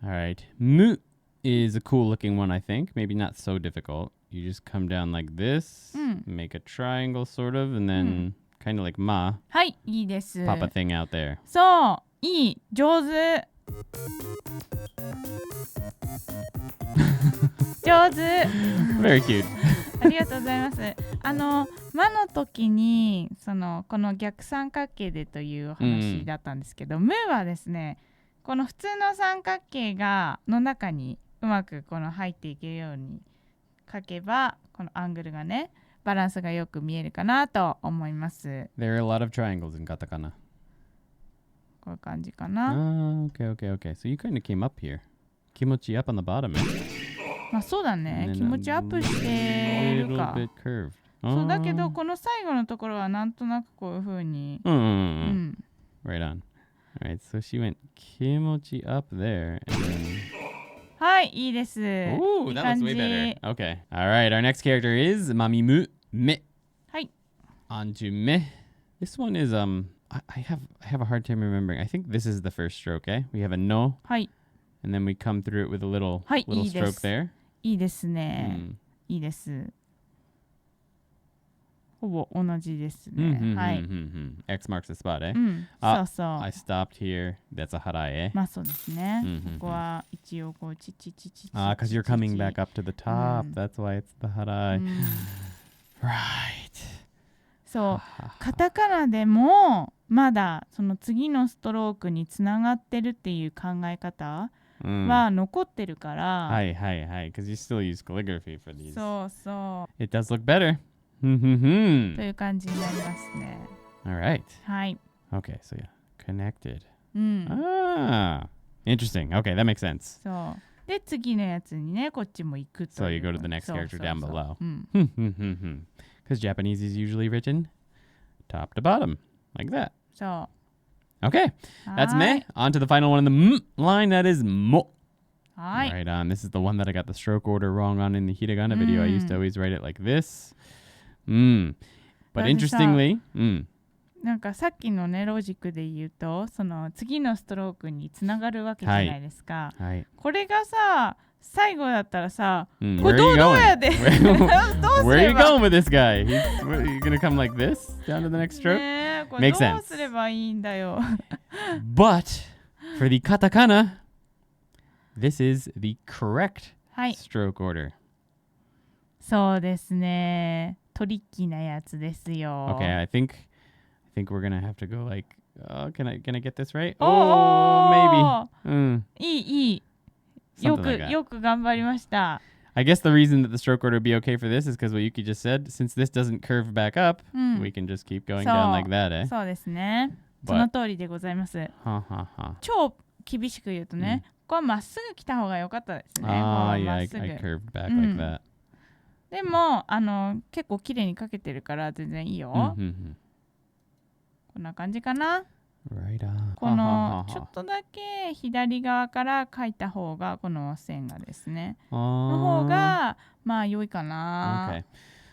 A: All right. Mu is a cool looking one, I think. Maybe not so difficult. You just come down like this, make a triangle sort of, and then kind of like ma.
B: はい、いいです。
A: Pop a thing out there.
B: そう、いい、上手。上手。
A: Very cute.
B: ありがとうございます。魔の時にこの逆三角形でというお話だったんですけど、ムーはですね、この普通の三角形の中にうまくこの入っていけるように書けば、このアングルがね、バランスがよく見えるかなと思います。
A: There are a lot of triangles in katakana.
B: こういう感じかな。
A: Okay. So you kind of came up here. Kimochi up on the bottom.
B: まあそうだね。気持ちアップしてるか。そうだけど、この最後のところはなんとなくこういう風に。
A: Right on. Alright, so she went kimochi up there. And then...
B: はい、いいです。
A: Ooh, that looks way better. Okay. Alright, our next character is Mamimu Me.
B: はい。
A: On to Me. This one is, I have a hard time remembering. I think this is the first stroke, eh? We have a no.
B: はい。
A: And then we come through it with a little stroke there.
B: いいですね。いいです。ほぼ同じですね。はい。
A: X marks the spot, eh?
B: そうそう。
A: I stopped here. That's a harai, eh?
B: まあそうですね。ここは一応こうチチチチチ。
A: because you're coming back up to the top. That's why it's the harai. Right.
B: そう。カタカナでもまだその次のストロークにつながってるっていう考え方は残ってるから。
A: はい。Because you still use calligraphy for these.
B: そうそう。
A: It does look better.
B: という感じになりますね。
A: Alright.
B: はい。
A: Okay, so yeah, connected. Interesting. Okay, that makes sense.
B: そう。で、次のやつにね、こっちも行くと。
A: So you go to the next character down below. Because Japanese is usually written top to bottom, like that.
B: そう。
A: Okay, that's me. On to the final one in the line, that is mo.
B: はい。
A: Right on. This is the one that I got the stroke order wrong on in the hiragana video. I used to always write it like this. But interestingly,
B: なんかさっきのねロジックで言うとその次のストロークにつながるわけじゃないですか、
A: はい。
B: これがさ最後だったらさ、こ
A: Where
B: れ
A: are
B: ど
A: you
B: うや
A: going?
B: で
A: Where
B: どう
A: are
B: すれ
A: you
B: ば
A: going with this guy? You're gonna come like this down to the next stroke?
B: ねえこれ
A: Makes
B: ど
A: sense.
B: うすればいいんだよ
A: But for the katakana, this is the correct
B: はい
A: stroke order.
B: そうですねトリッキーなやつですよ
A: Okay, I think we're gonna have to go like. Can I get this right?
B: お
A: Oh,
B: ー
A: maybe.
B: いいいいよ
A: Something
B: く
A: like that.
B: よく頑張りました
A: I guess the reason that the stroke order would be okay for this is because what Yuki just said. Since this doesn't curve back up,
B: うん
A: we can just keep going
B: そう
A: down like that, eh?
B: そうですね
A: But-
B: その通りでございます
A: Ha ha ha.
B: 超厳しく言うとね、ここはまっすぐ来た方が良かったですね。
A: Ah,
B: こう
A: yeah,
B: ま
A: I
B: っすぐ
A: curved back
B: Mm.
A: like that.
B: でも結構綺麗に描けてるから全然いいよ。
A: Mhm.
B: こんな感じかな。
A: Right on.
B: こ
A: Ha,
B: の
A: ha,
B: ちょ
A: ha,
B: っとだけ左側から描いた方がこの線がですね
A: ha.
B: の方がまあ良いかな。
A: Okay.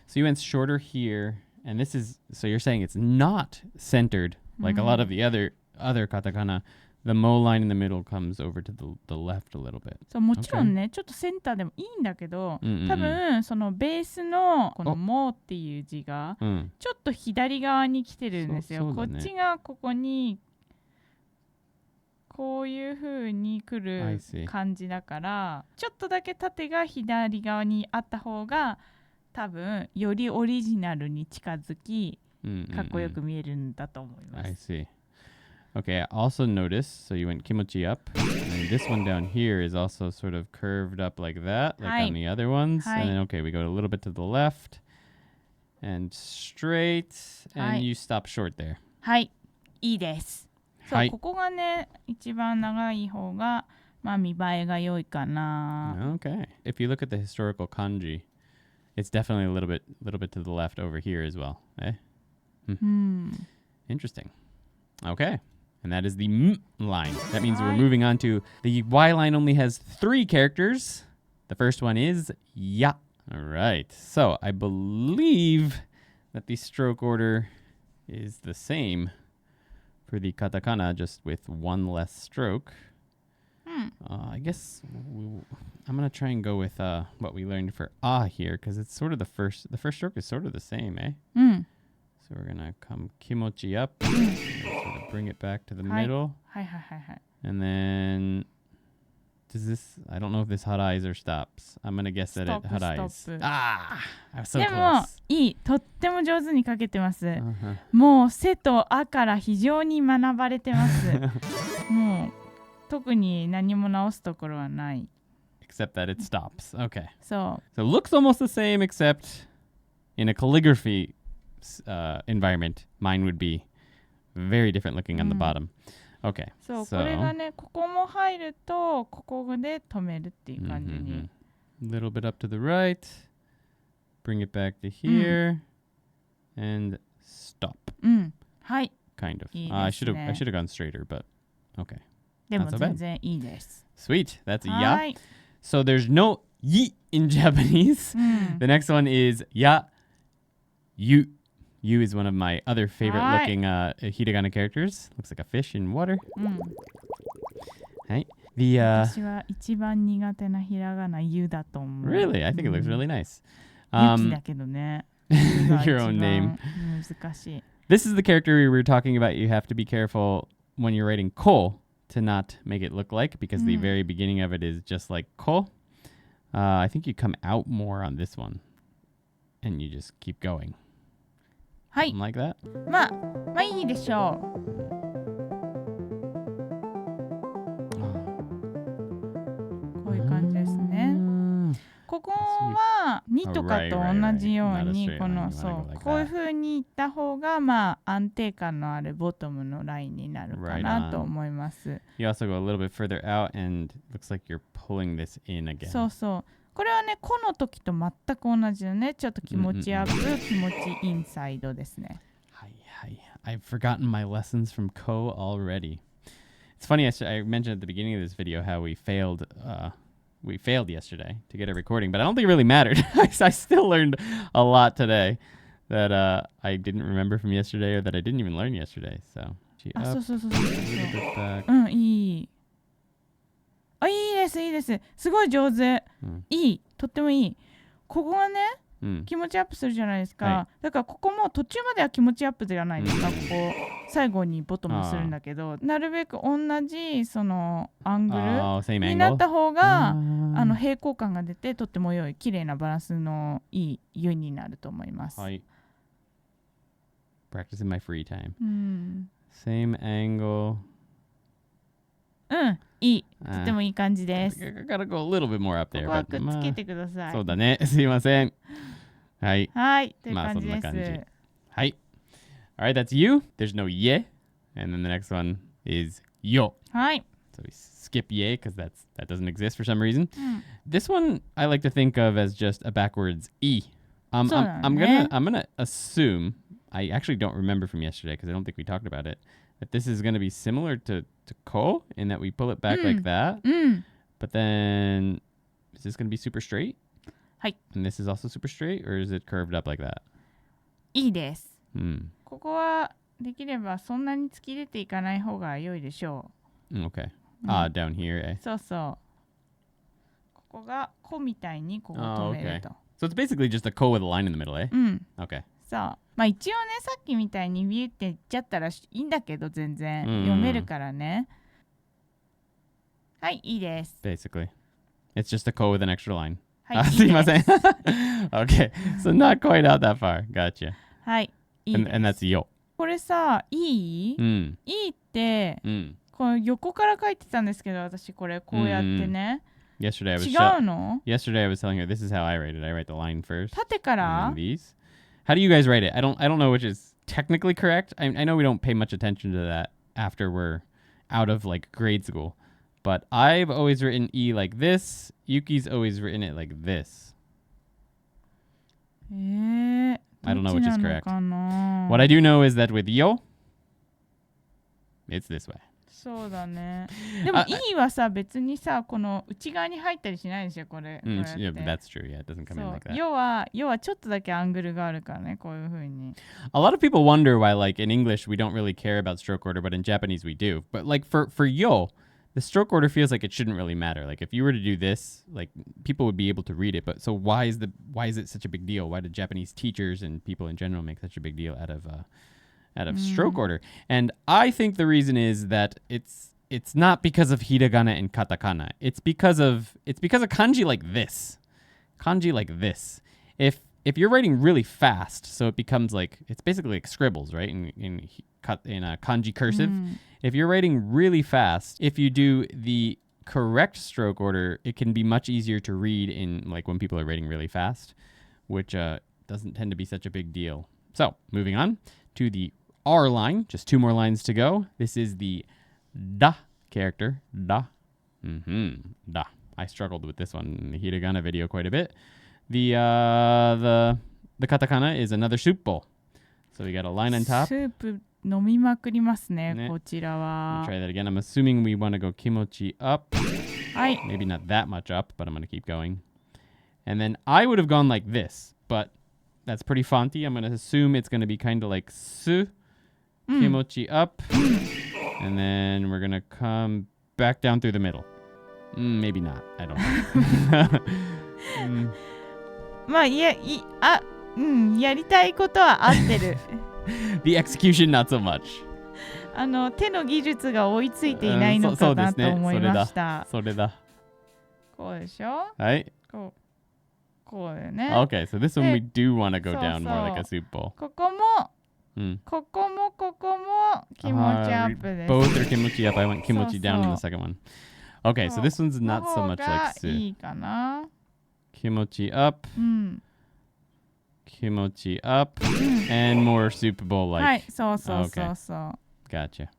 A: So you went shorter here, and this is so you're saying it's not centered like a lot of the other katakana. The mo line in the middle comes over to the left a little bit.
B: そうもちろんね、ちょっとセンターでもいいんだけど、
A: うんうんうん
B: 多分そのベースのこの
A: お
B: もうっていう字が
A: Mm.
B: ちょっと左側に来てるんですよ。
A: そうだね
B: こっちがここにこういう風に来
A: I
B: る
A: see.
B: 感じだからちょっとだけ縦が左側にあった方が多分よりオリジナルに近づき
A: Mm,
B: かっこよ
A: mm,
B: く見えるんだと思いま
A: mm. I
B: す。
A: see. Okay, I also noticed, so you went kimochi up, and then this one down here is also sort of curved up like that, like
B: Hi.
A: on the other ones.
B: Hi.
A: And then, okay, we go a little bit to the left and straight, and
B: Hi.
A: you stop short there.
B: はいいいです。そう、
A: はい
B: ここがね一番長い方がまあ見栄えが良いかな。
A: Okay. If you look at the historical kanji, it's definitely a little bit to the left over here as well. Eh?
B: うん。
A: Interesting. Okay. And that is the M line. That means we're
B: Hi.
A: moving on to the Y line only has 3 characters. The first one is ya. All right. So I believe that the stroke order is the same for the katakana, just with one less stroke.
B: うん。
A: I guess I'm going to try and go with what we learned for ah here, because it's sort of the first stroke is sort of the same, eh?
B: うん。
A: So we're going to come kimochi up, and sort of bring it back to the
B: Hi.
A: middle.
B: はいはいはいはい。
A: And then does this, I don't know if this harais or stops. I'm going to guess that
B: Stop,
A: it harais.
B: stop.
A: Ah, I was so
B: でも
A: close.
B: いいとっても上手に書けてます。
A: Uh-huh.
B: もう背とあから非常に学ばれてます。もう特に何も直すところはない。
A: Except that it stops. Okay.
B: そ
A: So it looks almost the same, except in a calligraphy environment, mine would be very different looking on the bottom. Okay.
B: う。そう、
A: So
B: これがね、ここも入ると、ここで止めるっていう感じ
A: mhm,
B: に。
A: mhm. little bit up to the right, bring it back to here, and stop.
B: うん。はい。
A: Kind of.
B: いい
A: I
B: です
A: should
B: ね。
A: have gone straighter, but okay.
B: でも
A: Not so bad.
B: 全然いいです。
A: Sweet. That's
B: は
A: ya.
B: い。
A: So there's no yi in Japanese.
B: うん。
A: The next one is ya, yu. Yu is one of my other favorite
B: Hi.
A: looking hiragana characters. Looks like a fish in water.
B: うん。
A: Right? The
B: 私は一番苦手なひらがな、ゆだと思う。
A: really, I think it looks
B: うん
A: really nice.
B: ゆきだけどね。
A: your own name.
B: 難しい。
A: This is the character we were talking about. You have to be careful when you're writing ko to not make it look like, because the very beginning of it is just like ko. I think you come out more on this one, and you just keep going.
B: はい
A: Something。like that.
B: まあいいでしょう。こういう感じですね。ここは2とかと同じように
A: Right, right, right.
B: この
A: Not a straight line. You wanna
B: そ
A: go
B: う
A: like
B: こういう
A: that.
B: 風にいった方がまあ安定感のあるボトムのラインになるか
A: Right
B: な
A: on.
B: と思います。
A: You also go a little bit further out, and looks like you're pulling this in again.
B: そうそう。これはね、この時と全く同じよね。ちょっと気持ちアップ、気持ちインサイドですね。
A: Hi, hi. I've forgotten my lessons from Ko already. It's funny. I mentioned at the beginning of this video how we failed yesterday to get a recording, but I don't think it really mattered. I still learned a lot today. that I didn't remember from yesterday or that I didn't even learn yesterday. So,
B: あ、
A: up,
B: そう。
A: a little bit back.
B: うん、いい。あ、いいです。すごい上手。いい。とってもいい。ここがね、気持ちアップするじゃないですか。
A: はい
B: だからここも途中までは気持ちアップじゃないですか。ここ最後にボトムするんだけど、なるべく同じそのアングル
A: same
B: にな
A: angle.
B: った方が平行感が出てとっても良い綺麗なバランスのいい湯になると思います。
A: はい。Practice in my free time.
B: うん。
A: Same angle.
B: うん、いい。とってもいい感じです。
A: I gotta go a little bit more up
B: こ
A: there.
B: こは
A: but
B: くっつけてください。
A: そうだね。すいません。はい。
B: はい、という
A: まあ
B: 感じです。
A: そんな感じ。はい。Alright, that's you. There's no ye. And then the next one is yo.
B: はい。
A: So we skip ye because that doesn't exist for some reason. This one I like to think of as just a backwards e. I'm gonna assume, I actually don't remember from yesterday because I don't think we talked about it, that this is gonna be similar to ko in that we pull it back like that. But then is this gonna be super straight?
B: はい。
A: And this is also super straight, or is it curved up like that?
B: いいです。
A: Hmm.
B: ここはできればそんなに突き出ていかない方が良いでしょ
A: Okay.
B: う。
A: Down here, eh?
B: そうそう。ここがこみたいにここ止めると。
A: So it's basically just a ko with a line in the middle, eh?
B: うん。
A: Okay.
B: そう。まあ一応ね、さっきみたいにビューって言っちゃったらいいんだけど全然読めるからね。はい、いいです。
A: Basically. It's just a ko with an extra line.
B: はい、
A: すいません。
B: いいです。
A: Okay. So not quite out that far. Gotcha.
B: はい、いいです。
A: And that's yo.
B: これさ、いい、いいって、この横から書いてたんですけど、私これこうやってね。
A: Yesterday I was
B: 違うの？
A: Yesterday I was telling her this is how I write it. I write the line first.
B: 縦から
A: And then these. How do you guys write it? I don't know which is technically correct. I know we don't pay much attention to that after we're out of like grade school. But I've always written E like this. Yuki's always written it like this. I don't know which is correct. What I do know is that with yo, it's this way.
B: そうだね。でも E はさ、別にさ、この内側に入ったりしないでしょ、これ。
A: Yeah, but that's true. Yeah, it doesn't come in like that.
B: 要はちょっとだけアングルがあるからね、こういう風に。
A: A lot of people wonder why, like, in English, we don't really care about stroke order, but in Japanese, we do. But, like, for yo, the stroke order feels like it shouldn't really matter. Like, if you were to do this, like, people would be able to read it. But so why is it such a big deal? Why do Japanese teachers and people in general make such a big deal out of stroke order? And I think the reason is that it's not because of hiragana and katakana. It's because of kanji like this. Kanji like this. If you're writing really fast, so it becomes like, it's basically like scribbles, right? In a kanji cursive. If you're writing really fast, if you do the correct stroke order, it can be much easier to read in like when people are writing really fast, which doesn't tend to be such a big deal. So moving on to the R line, just 2 more lines to go. This is the da character, da. Da. I struggled with this one in the hiragana video quite a bit. The katakana is another soup bowl. So we got a line on top.
B: スープ飲みまくりますね、こちら
A: Let
B: は。
A: me try that again. I'm assuming we want to go kimochi up.
B: はい。
A: Maybe not that much up, but I'm going to keep going. And then I would have gone like this, but that's pretty fonty. I'm going to assume it's going to be kind of like su, kimochi up, and then we're going to come back down through the middle. Maybe not. I don't know.
B: まあ、やりたいことは合ってる。
A: The execution, not so much.
B: 手の技術が追いついていないのかなと思いました。
A: それだ。
B: こうでしょ？
A: はい。
B: こうだよね。
A: Okay, so this one we do want to go down more like a soup bowl.
B: ここも気持ちアップです。
A: Both are kimochi up. I went kimochi down in the second one. Okay, so this one's not so much like su.
B: いいかな。
A: Kimochi up. Kimochi up. And more soup bowl like.
B: はい、そう。
A: Gotcha.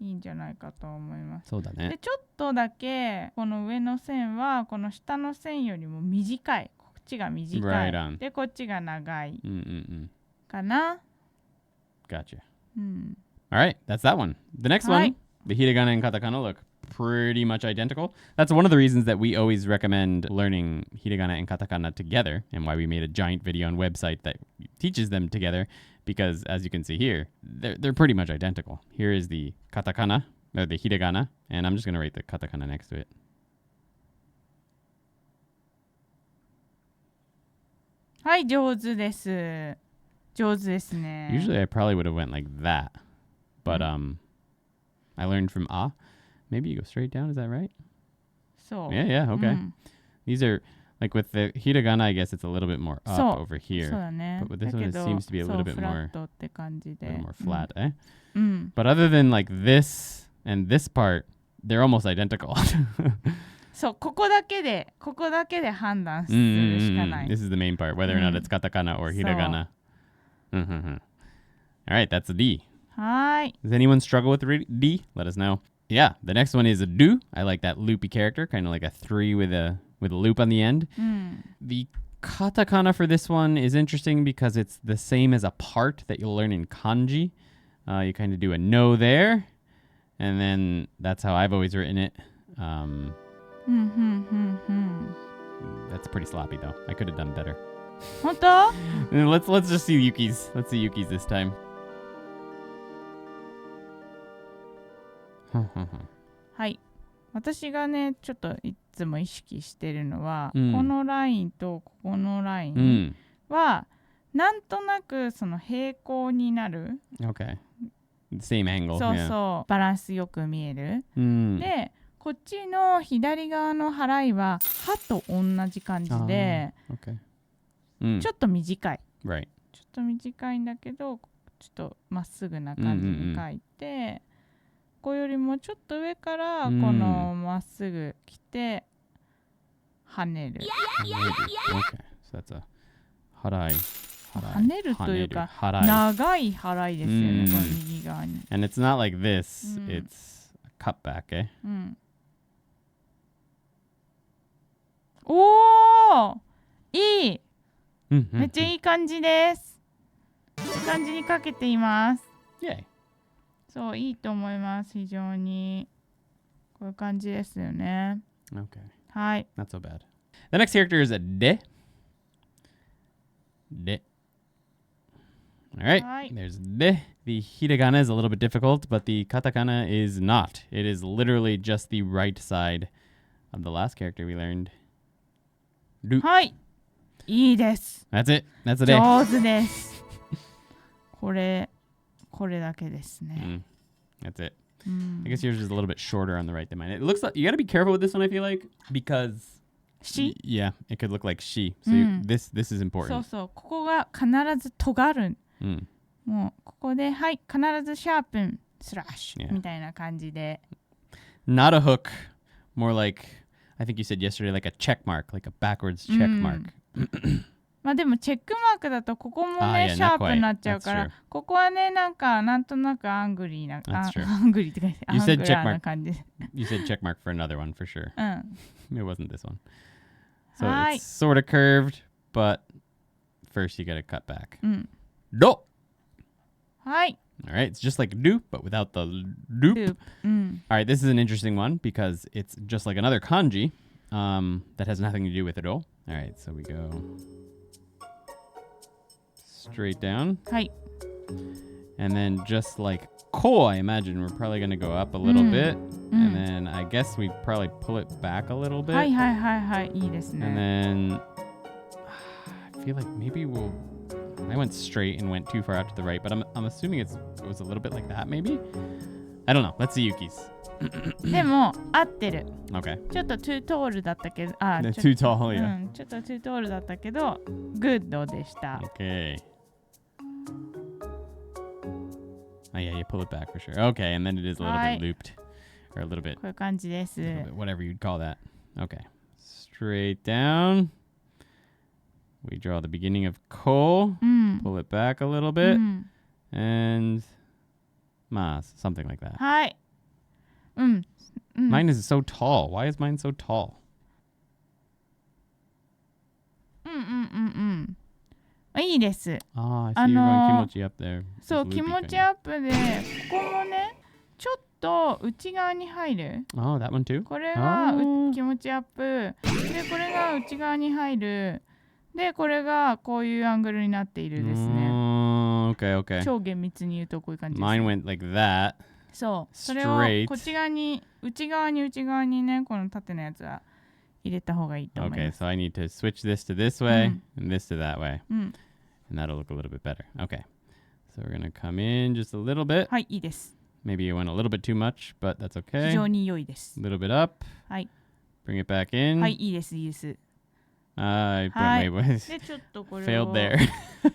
B: いいんじゃないかと思います。
A: そうだね。
B: で、ちょっとだけこの上の線はこの下の線よりも短い。こっちが短い。
A: Right on.
B: で、こっちが長い。かな。
A: Gotcha. All right, that's that one. The next one, the hiragana and katakana look pretty much identical. That's one of the reasons that we always recommend learning hiragana and katakana together, and why we made a giant video and website that teaches them together because, as you can see here, they're pretty much identical. Here is the katakana, or the hiragana, and I'm just going to write the katakana next to it.
B: はい、上手です。上手ですね。
A: Usually I probably would have went like that, but I learned from maybe you go straight down, is that right?
B: そう。
A: Yeah, okay.
B: うん
A: These are like with the hiragana, I guess it's a little bit more up
B: そう
A: over
B: そう
A: here.
B: だね。
A: But with this
B: だ
A: one,
B: け
A: it
B: ど
A: seems to be a
B: そう
A: little bit
B: フラ
A: more,
B: ットって感じ
A: a
B: で
A: little more flat, eh?
B: うん
A: But other than like this and this part, they're almost identical.
B: そう、ここだけで判断するしかない。
A: This is the main part, whether or not it's katakana or hiragana. All right, that's a D.
B: はーい。
A: Does anyone struggle with D? Let us know. Yeah, the next one is a do. I like that loopy character, kind of like a 3 with a loop on the end.
B: うん。
A: The katakana for this one is interesting because it's the same as a part that you'll learn in kanji. You kind of do a no there, and then that's how I've always written it. That's pretty sloppy though. I could have done better.
B: 本当？
A: Let's just see Yuki's. Let's see Yuki's this time.
B: はい。私がね、ちょっといつも意識してるのは、
A: うん
B: このラインとここのライン
A: Mm.
B: は、なんとなくその平行になる。
A: Okay. Same angle.
B: そう
A: Yeah.
B: そう。バランスよく見える。
A: Mm.
B: で、こっちの左側の払いは、歯と同じ感じで、
A: Okay. Mm.
B: ちょっと短い。
A: Right.
B: ちょっと短いんだけど、ちょっとまっすぐな感じに書いて、ここよりもちょっと上からこのまっすぐ来て跳ねる。
A: Okay. So that's a harai.
B: 跳ねるというか
A: Harai.
B: 長い払いですよね、
A: うん
B: この右側に。
A: And it's not like this.
B: Mm.
A: It's a cutback, eh?
B: うん、おーいい、めっちゃいい感じです。いい感じにかけています。
A: Yay.
B: そう、いいと思います。非常にこういう感じですよね。
A: Okay.
B: はい。
A: Not so bad. The next character is a de. De. All right.
B: Right.
A: There's de. The hiragana is a little bit difficult, but the katakana is not. It is literally just the right side of the last character we learned. Do.
B: はい。いいです。
A: That's it. That's a de.
B: 上手です。これだけですね。
A: That's it.
B: うん、
A: I guess yours is a little bit shorter on the right than mine. It looks like you got to be careful with this one, I feel like, because yeah, it could look like she. So this is important.
B: そうそう、ここが必ず尖る。もうここではい必ずシャープンスラッシュみたいな感じで。
A: Not a hook, more like I think you said yesterday, like a check mark, like a backwards check mark.
B: まあでもチェックマークだとここもねシャープになっちゃうから、ここはねなんとなくアングリーなアングリーって書いてアングラーな感じ。
A: You said check mark for another one for sure.
B: うん。
A: It wasn't this one. So it's sort of curved, but first you got to cut back. Do.
B: はい。
A: All right, it's just like do, but without the loop. All right, this is an interesting one because it's just like another kanji that has nothing to do with it all. All right, so we go straight down.
B: はい。
A: And then just like ko, I imagine we're probably going to go up a little bit. And then I guess we probably pull it back a little bit.
B: はいはいはいはい、いいですね。
A: And then I feel like maybe I went straight and went too far out to the right, but I'm assuming it was a little bit like that, maybe? I don't know. Let's see Yuki's.
B: でも合ってる。
A: Okay.
B: ちょっとトゥートールだったけど、
A: Too tall, yeah.
B: ちょっとトゥートールだったけど、グッドでした。
A: Okay. Oh yeah, you pull it back for sure. Okay, and then it is a little bit looped. Or a little bit.
B: こういう感じです。
A: Whatever you'd call that. Okay. Straight down. We draw the beginning of ko. Pull it back a little bit. And something like that.
B: はい。
A: Mine is so tall. Why is mine so tall?
B: いいです。
A: I see you're going kimochi up there.
B: そう、気持ちアップで、ここもね、ちょっと内側に入る。
A: Oh, that one too?
B: これが気持ちアップ。で、これが内側に入る。でこれがこういうアングルになっているですね。
A: Okay, okay.
B: 超厳密に言うとこういう感じです、
A: Mine went like that.
B: そう。それをこっち側に内側にねこの縦のやつは入れた方がいいと思い
A: Okay,
B: ます。
A: so I need to switch this to this way and this to that way.
B: うん。
A: And that'll look a little bit better. Okay. So we're going to come in just a little bit.
B: はい、いいです。
A: Maybe you went a little bit too much, but that's
B: 非
A: okay.
B: 常に良いです。
A: A little bit up.
B: はい。
A: Bring it back in.
B: はい、いいです、いいです。
A: I
B: はい。
A: wait.
B: で、ちょっとこれ
A: Failed
B: を
A: there.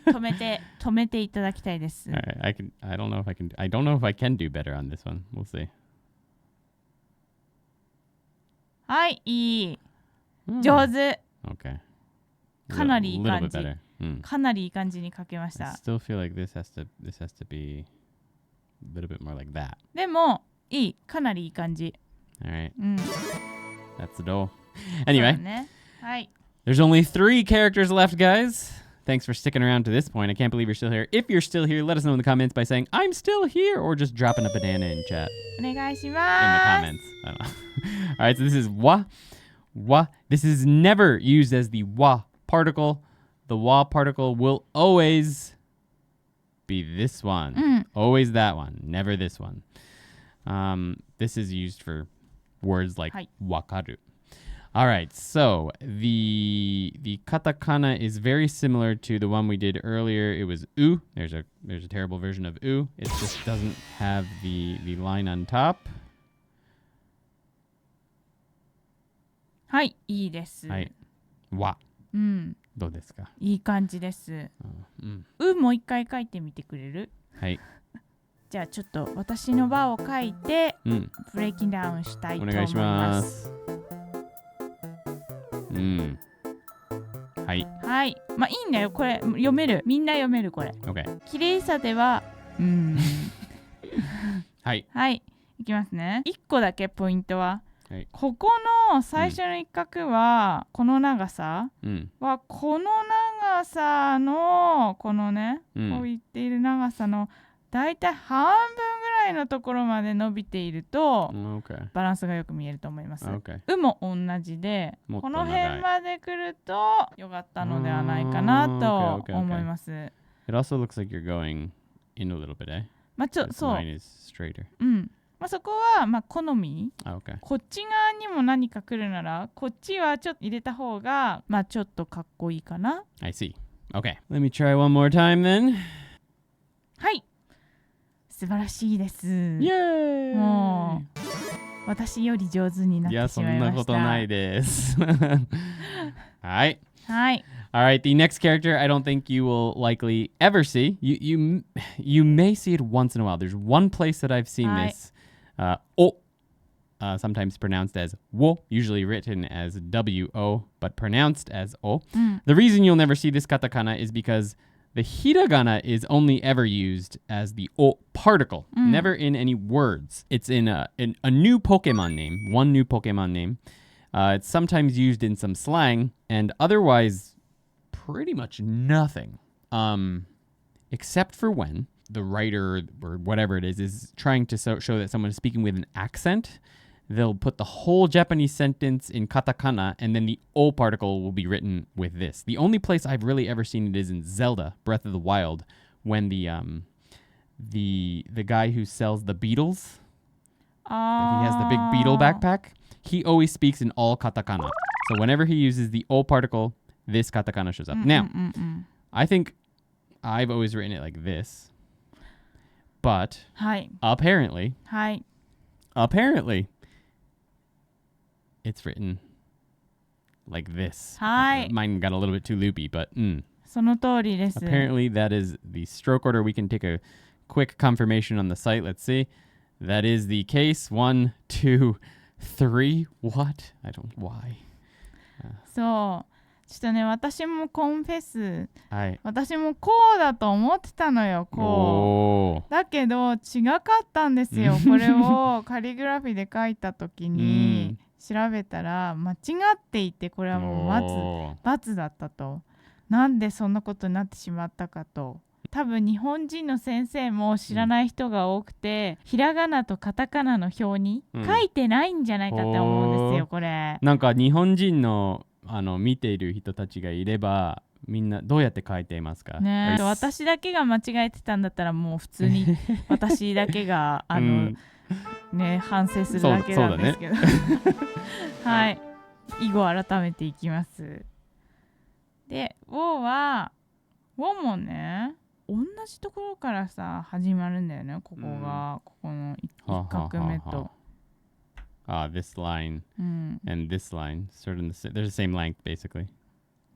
B: 止めていただきたいです。
A: All right, I don't know if I can do better on this one. We'll see.
B: はい、いい。上手。
A: Okay.
B: かなりいい
A: A little
B: 感
A: bit
B: じ。
A: better.
B: かなりいい感じに書けまし
A: I
B: た。
A: still feel like this has to be a little bit more like that.
B: でも、いい。かなりいい感じ。
A: All right.
B: うん。
A: That's the goal.
B: そうだ
A: Anyway,
B: ね。はい。
A: there's only 3 characters left, guys. Thanks for sticking around to this point. I can't believe you're still here. If you're still here, let us know in the comments by saying, I'm still here, or just dropping a banana in chat.
B: お願いし
A: In the
B: ます。
A: comments. I don't know. All right, so this is wa. Wa. This is never used as the wa particle. The wa particle will always be this one. Always that one. Never this one. This is used for words like wakaru. All right, so the katakana is very similar to the one we did earlier. It was u. There's a terrible version of u. It just doesn't have the line on top.
B: はい、いいです。
A: はい。わ。
B: うん。
A: どうですか？
B: いい感じです。
A: うん。
B: もう一回書いてみてくれる？
A: はい。
B: じゃあちょっと私の輪を書いて、ブレイキンダウンしたいと思います。お願いします。
A: うん。はい。
B: はい。まあいいんだよ。これ読める。みんな読めるこれ。
A: OK。
B: 綺麗さでは、
A: はい。
B: はい。いきますね。1個だけポイントは、
A: はい、
B: ここの最初の一画は、この長さは、この長さのこのね、こう言っている長さのだいたい半分ぐらいのところまで伸びていると、バランスがよく見えると思います。も同じで、この辺まで来るとよかったのではないかなと思います。
A: It also looks like you're going in a little bit, eh?
B: まあそう。
A: Mine is straighter.
B: まあそこはまあ好み。こっち側にも何か来るなら、こっちはちょっと入れた方がまあちょっとかっこいいかな。
A: I see. Okay. Let me try one more time then.
B: はい。素晴らしいです。イ
A: エーイ。
B: もう私より上手になってしまいました。いや、そんなことないです。
A: はい。
B: はい。
A: All right, the next character I don't think you will likely ever see. You may see it once in a while. There's one place that I've seen this. O, sometimes pronounced as wo, usually written as W-O, but pronounced as O. The reason you'll never see this katakana is because the hiragana is only ever used as the o particle, never in any words. It's in a new Pokemon name, one new Pokemon name. It's sometimes used in some slang, and otherwise pretty much nothing, except for when the writer or whatever it is trying to show that someone is speaking with an accent. They'll put the whole Japanese sentence in katakana, and then the o particle will be written with this. The only place I've really ever seen it is in Zelda, Breath of the Wild, when the guy who sells the beetles, he has the big beetle backpack. He always speaks in all katakana. So whenever he uses the o particle, this katakana shows up. Now, I think I've always written it like this, but apparently, it's written like this. Mine got a little bit too loopy, but
B: その通りです。
A: apparently that is the stroke order. We can take a quick confirmation on the site. Let's see. That is the case. 1, 2, 3. What? I don't. Why?
B: そう。ちょっとね、私もコンフェス、私もこうだと思ってたのよ、こう。だけど違かったんですよ。これをカリグラフィーで書いた時に調べたら間違っていて、これはもう×だったと。なんでそんなことになってしまったかと。多分日本人の先生も知らない人が多くて、ひらがなとカタカナの表に書いてないんじゃないかって思うんですよ、これ。
A: なんか日本人の見ている人たちがいればみんなどうやって書いていますか
B: ね、私だけが間違えてたんだったらもう普通に私だけがね、反省するだけなんですけど、はい、以後改めていきます。で、ウォもね、同じところからさ始まるんだよね。ここの一画目と。
A: this line and this line sort of they're the same length basically.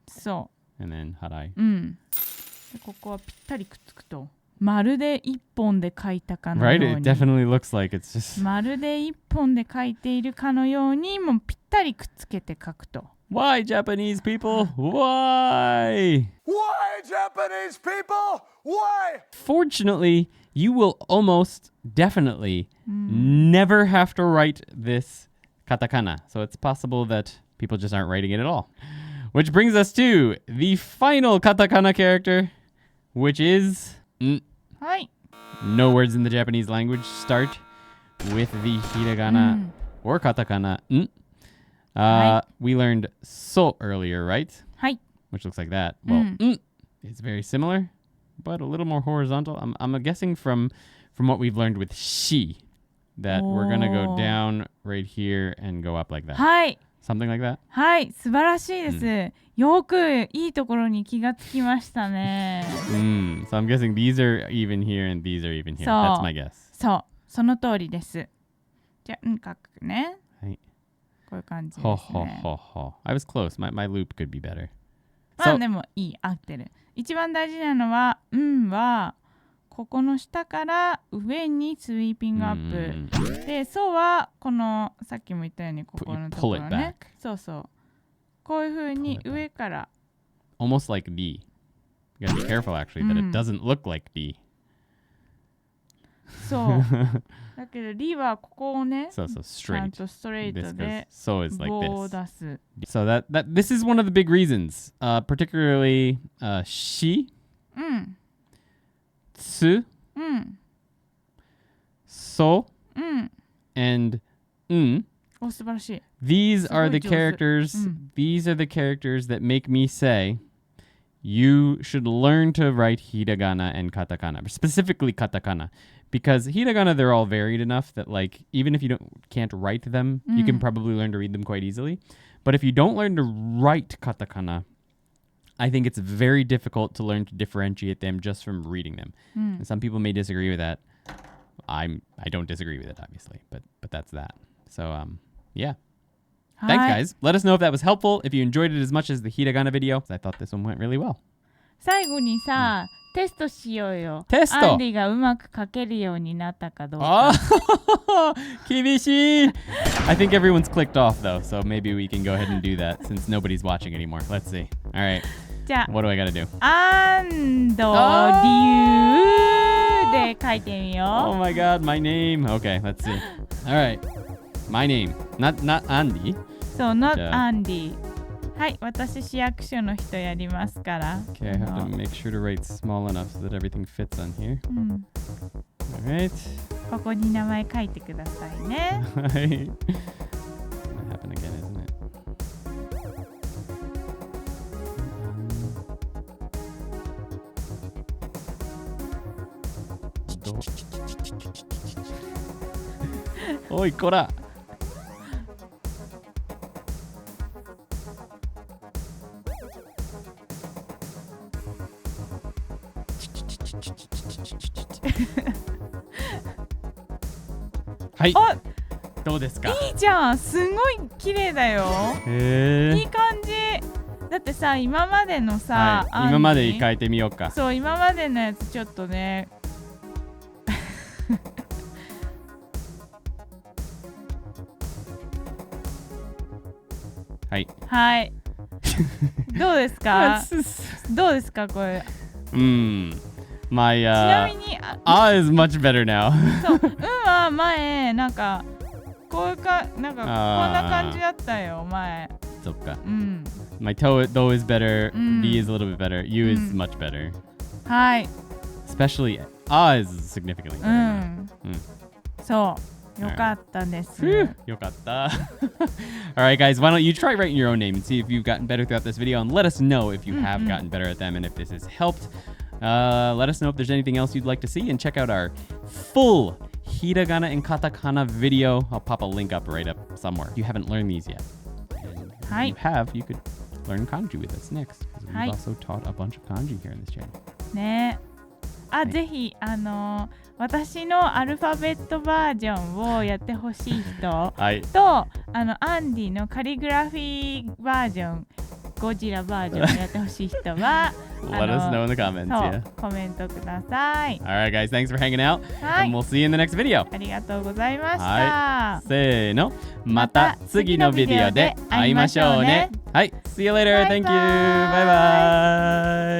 B: そう。
A: And then 払い。
B: でここはぴったりくっつくと。まるで一本で書いたかのように。
A: Right? It definitely looks like it's just.
B: まるで一本で書いているかのようにもうぴったりくっつけて書くと。
A: Why Japanese people? Why?
C: Why Japanese people? Why?
A: Fortunately, you will almost definitely never have to write this katakana. So it's possible that people just aren't writing it at all. Which brings us to the final katakana character, which is
B: はい。
A: no words in the Japanese language start with the hiragana or katakana. We learned so earlier, right?
B: はい。
A: Which looks like that. Well, it's very similar, but a little more horizontal. I'm guessing from what we've learned with she that we're going to go down right here and go up like that.
B: はい。
A: Something like that?
B: はい、素晴らしいです。よくいいところに気がつきましたね。
A: So I'm guessing these are even here and these are even here. That's my guess.
B: そう、その通りです。じゃあ、書くね。
A: はい。
B: こういう感じですね。
A: I was close. My loop could be better.
B: まあでもいい、合ってる。一番大事なのは、はここの下から上にスイーピングアップ。で、そうはこのさっきも言ったようにここのところね。そうそう。こういう風に上から。
A: Almost like D. You gotta be careful actually that it doesn't look like D.
B: そう。だけどリはここをね、ちゃん
A: straight.
B: とストレートで
A: So is like
B: 棒を
A: this.
B: 出す。
A: So this is one of the big reasons, particularly she, つ、so, and
B: お、素晴らしい。
A: these are the characters. These are the characters that make me say you should learn to write hiragana and katakana, specifically katakana, because hiragana they're all varied enough that like even if you can't write them, you can probably learn to read them quite easily. But if you don't learn to write katakana, I think it's very difficult to learn to differentiate them just from reading them. And some people may disagree with that. I don't disagree with it, obviously, but that's that. So yeah. Thanks, guys. Let us know if that was helpful, if you enjoyed it as much as the hiragana video. I thought this one went really well.
B: 最後にさ、テストしようよ。
A: テスト。
B: アンディがうまく書けるようになったかどうか。
A: 厳しい. I think everyone's clicked off though, so maybe we can go ahead and do that since nobody's watching anymore. Let's see. All right.
B: じゃあ、
A: what do I gotta do?
B: アンドリューで書いてみよう。
A: Oh my god, my name. Okay, let's see. All right. My name. Not Andy.
B: そう、not Andy. はい、私市役所の人やりますから。
A: Okay, I have to make sure to write small enough so that everything fits on here. All right.
B: ここに名前書いてくださいね。
A: はい。Gonna happen again, isn't it? おい、こら。はい。どうですか？
B: いいじゃん、すごい綺麗だよ。いい感じ。だってさ、今までのさ、
A: はい、今までに書いてみようか。
B: そう、今までのやつちょっとね。
A: はい。
B: はい。どうですか？どうですかこれ？My ちなみに
A: is much better now.
B: そう、は前なんかこういうかなんかこんな感じだったよ前。
A: そっか。My though is better. D is a little bit better. U is much better.
B: はい。
A: Especially is significantly better.
B: そう。よかったです。
A: Yokata. All right, guys, why don't you try writing your own name and see if you've gotten better throughout this video and let us know if you have gotten better at them and if this has helped. Let us know if there's anything else you'd like to see and check out our full Hiragana and Katakana video. I'll pop a link up right up somewhere. If you haven't learned these yet. And if you have, you could learn kanji with us next. Because we've also taught a bunch of kanji here in this channel.
B: ね。ぜひ私のアルファベットバージョンをやってほしい人と、アンディのカリグラフィーバージョン、ゴジラバージョンをやってほしい人は
A: Let us know in the comments. Yeah.
B: コメントください。
A: Alright, guys, thanks for hanging out. And we'll see you in the next video.
B: ありがとうございました。
A: せーの。また次のビデオで会いましょうね。はい、see you later. Thank you. Bye bye.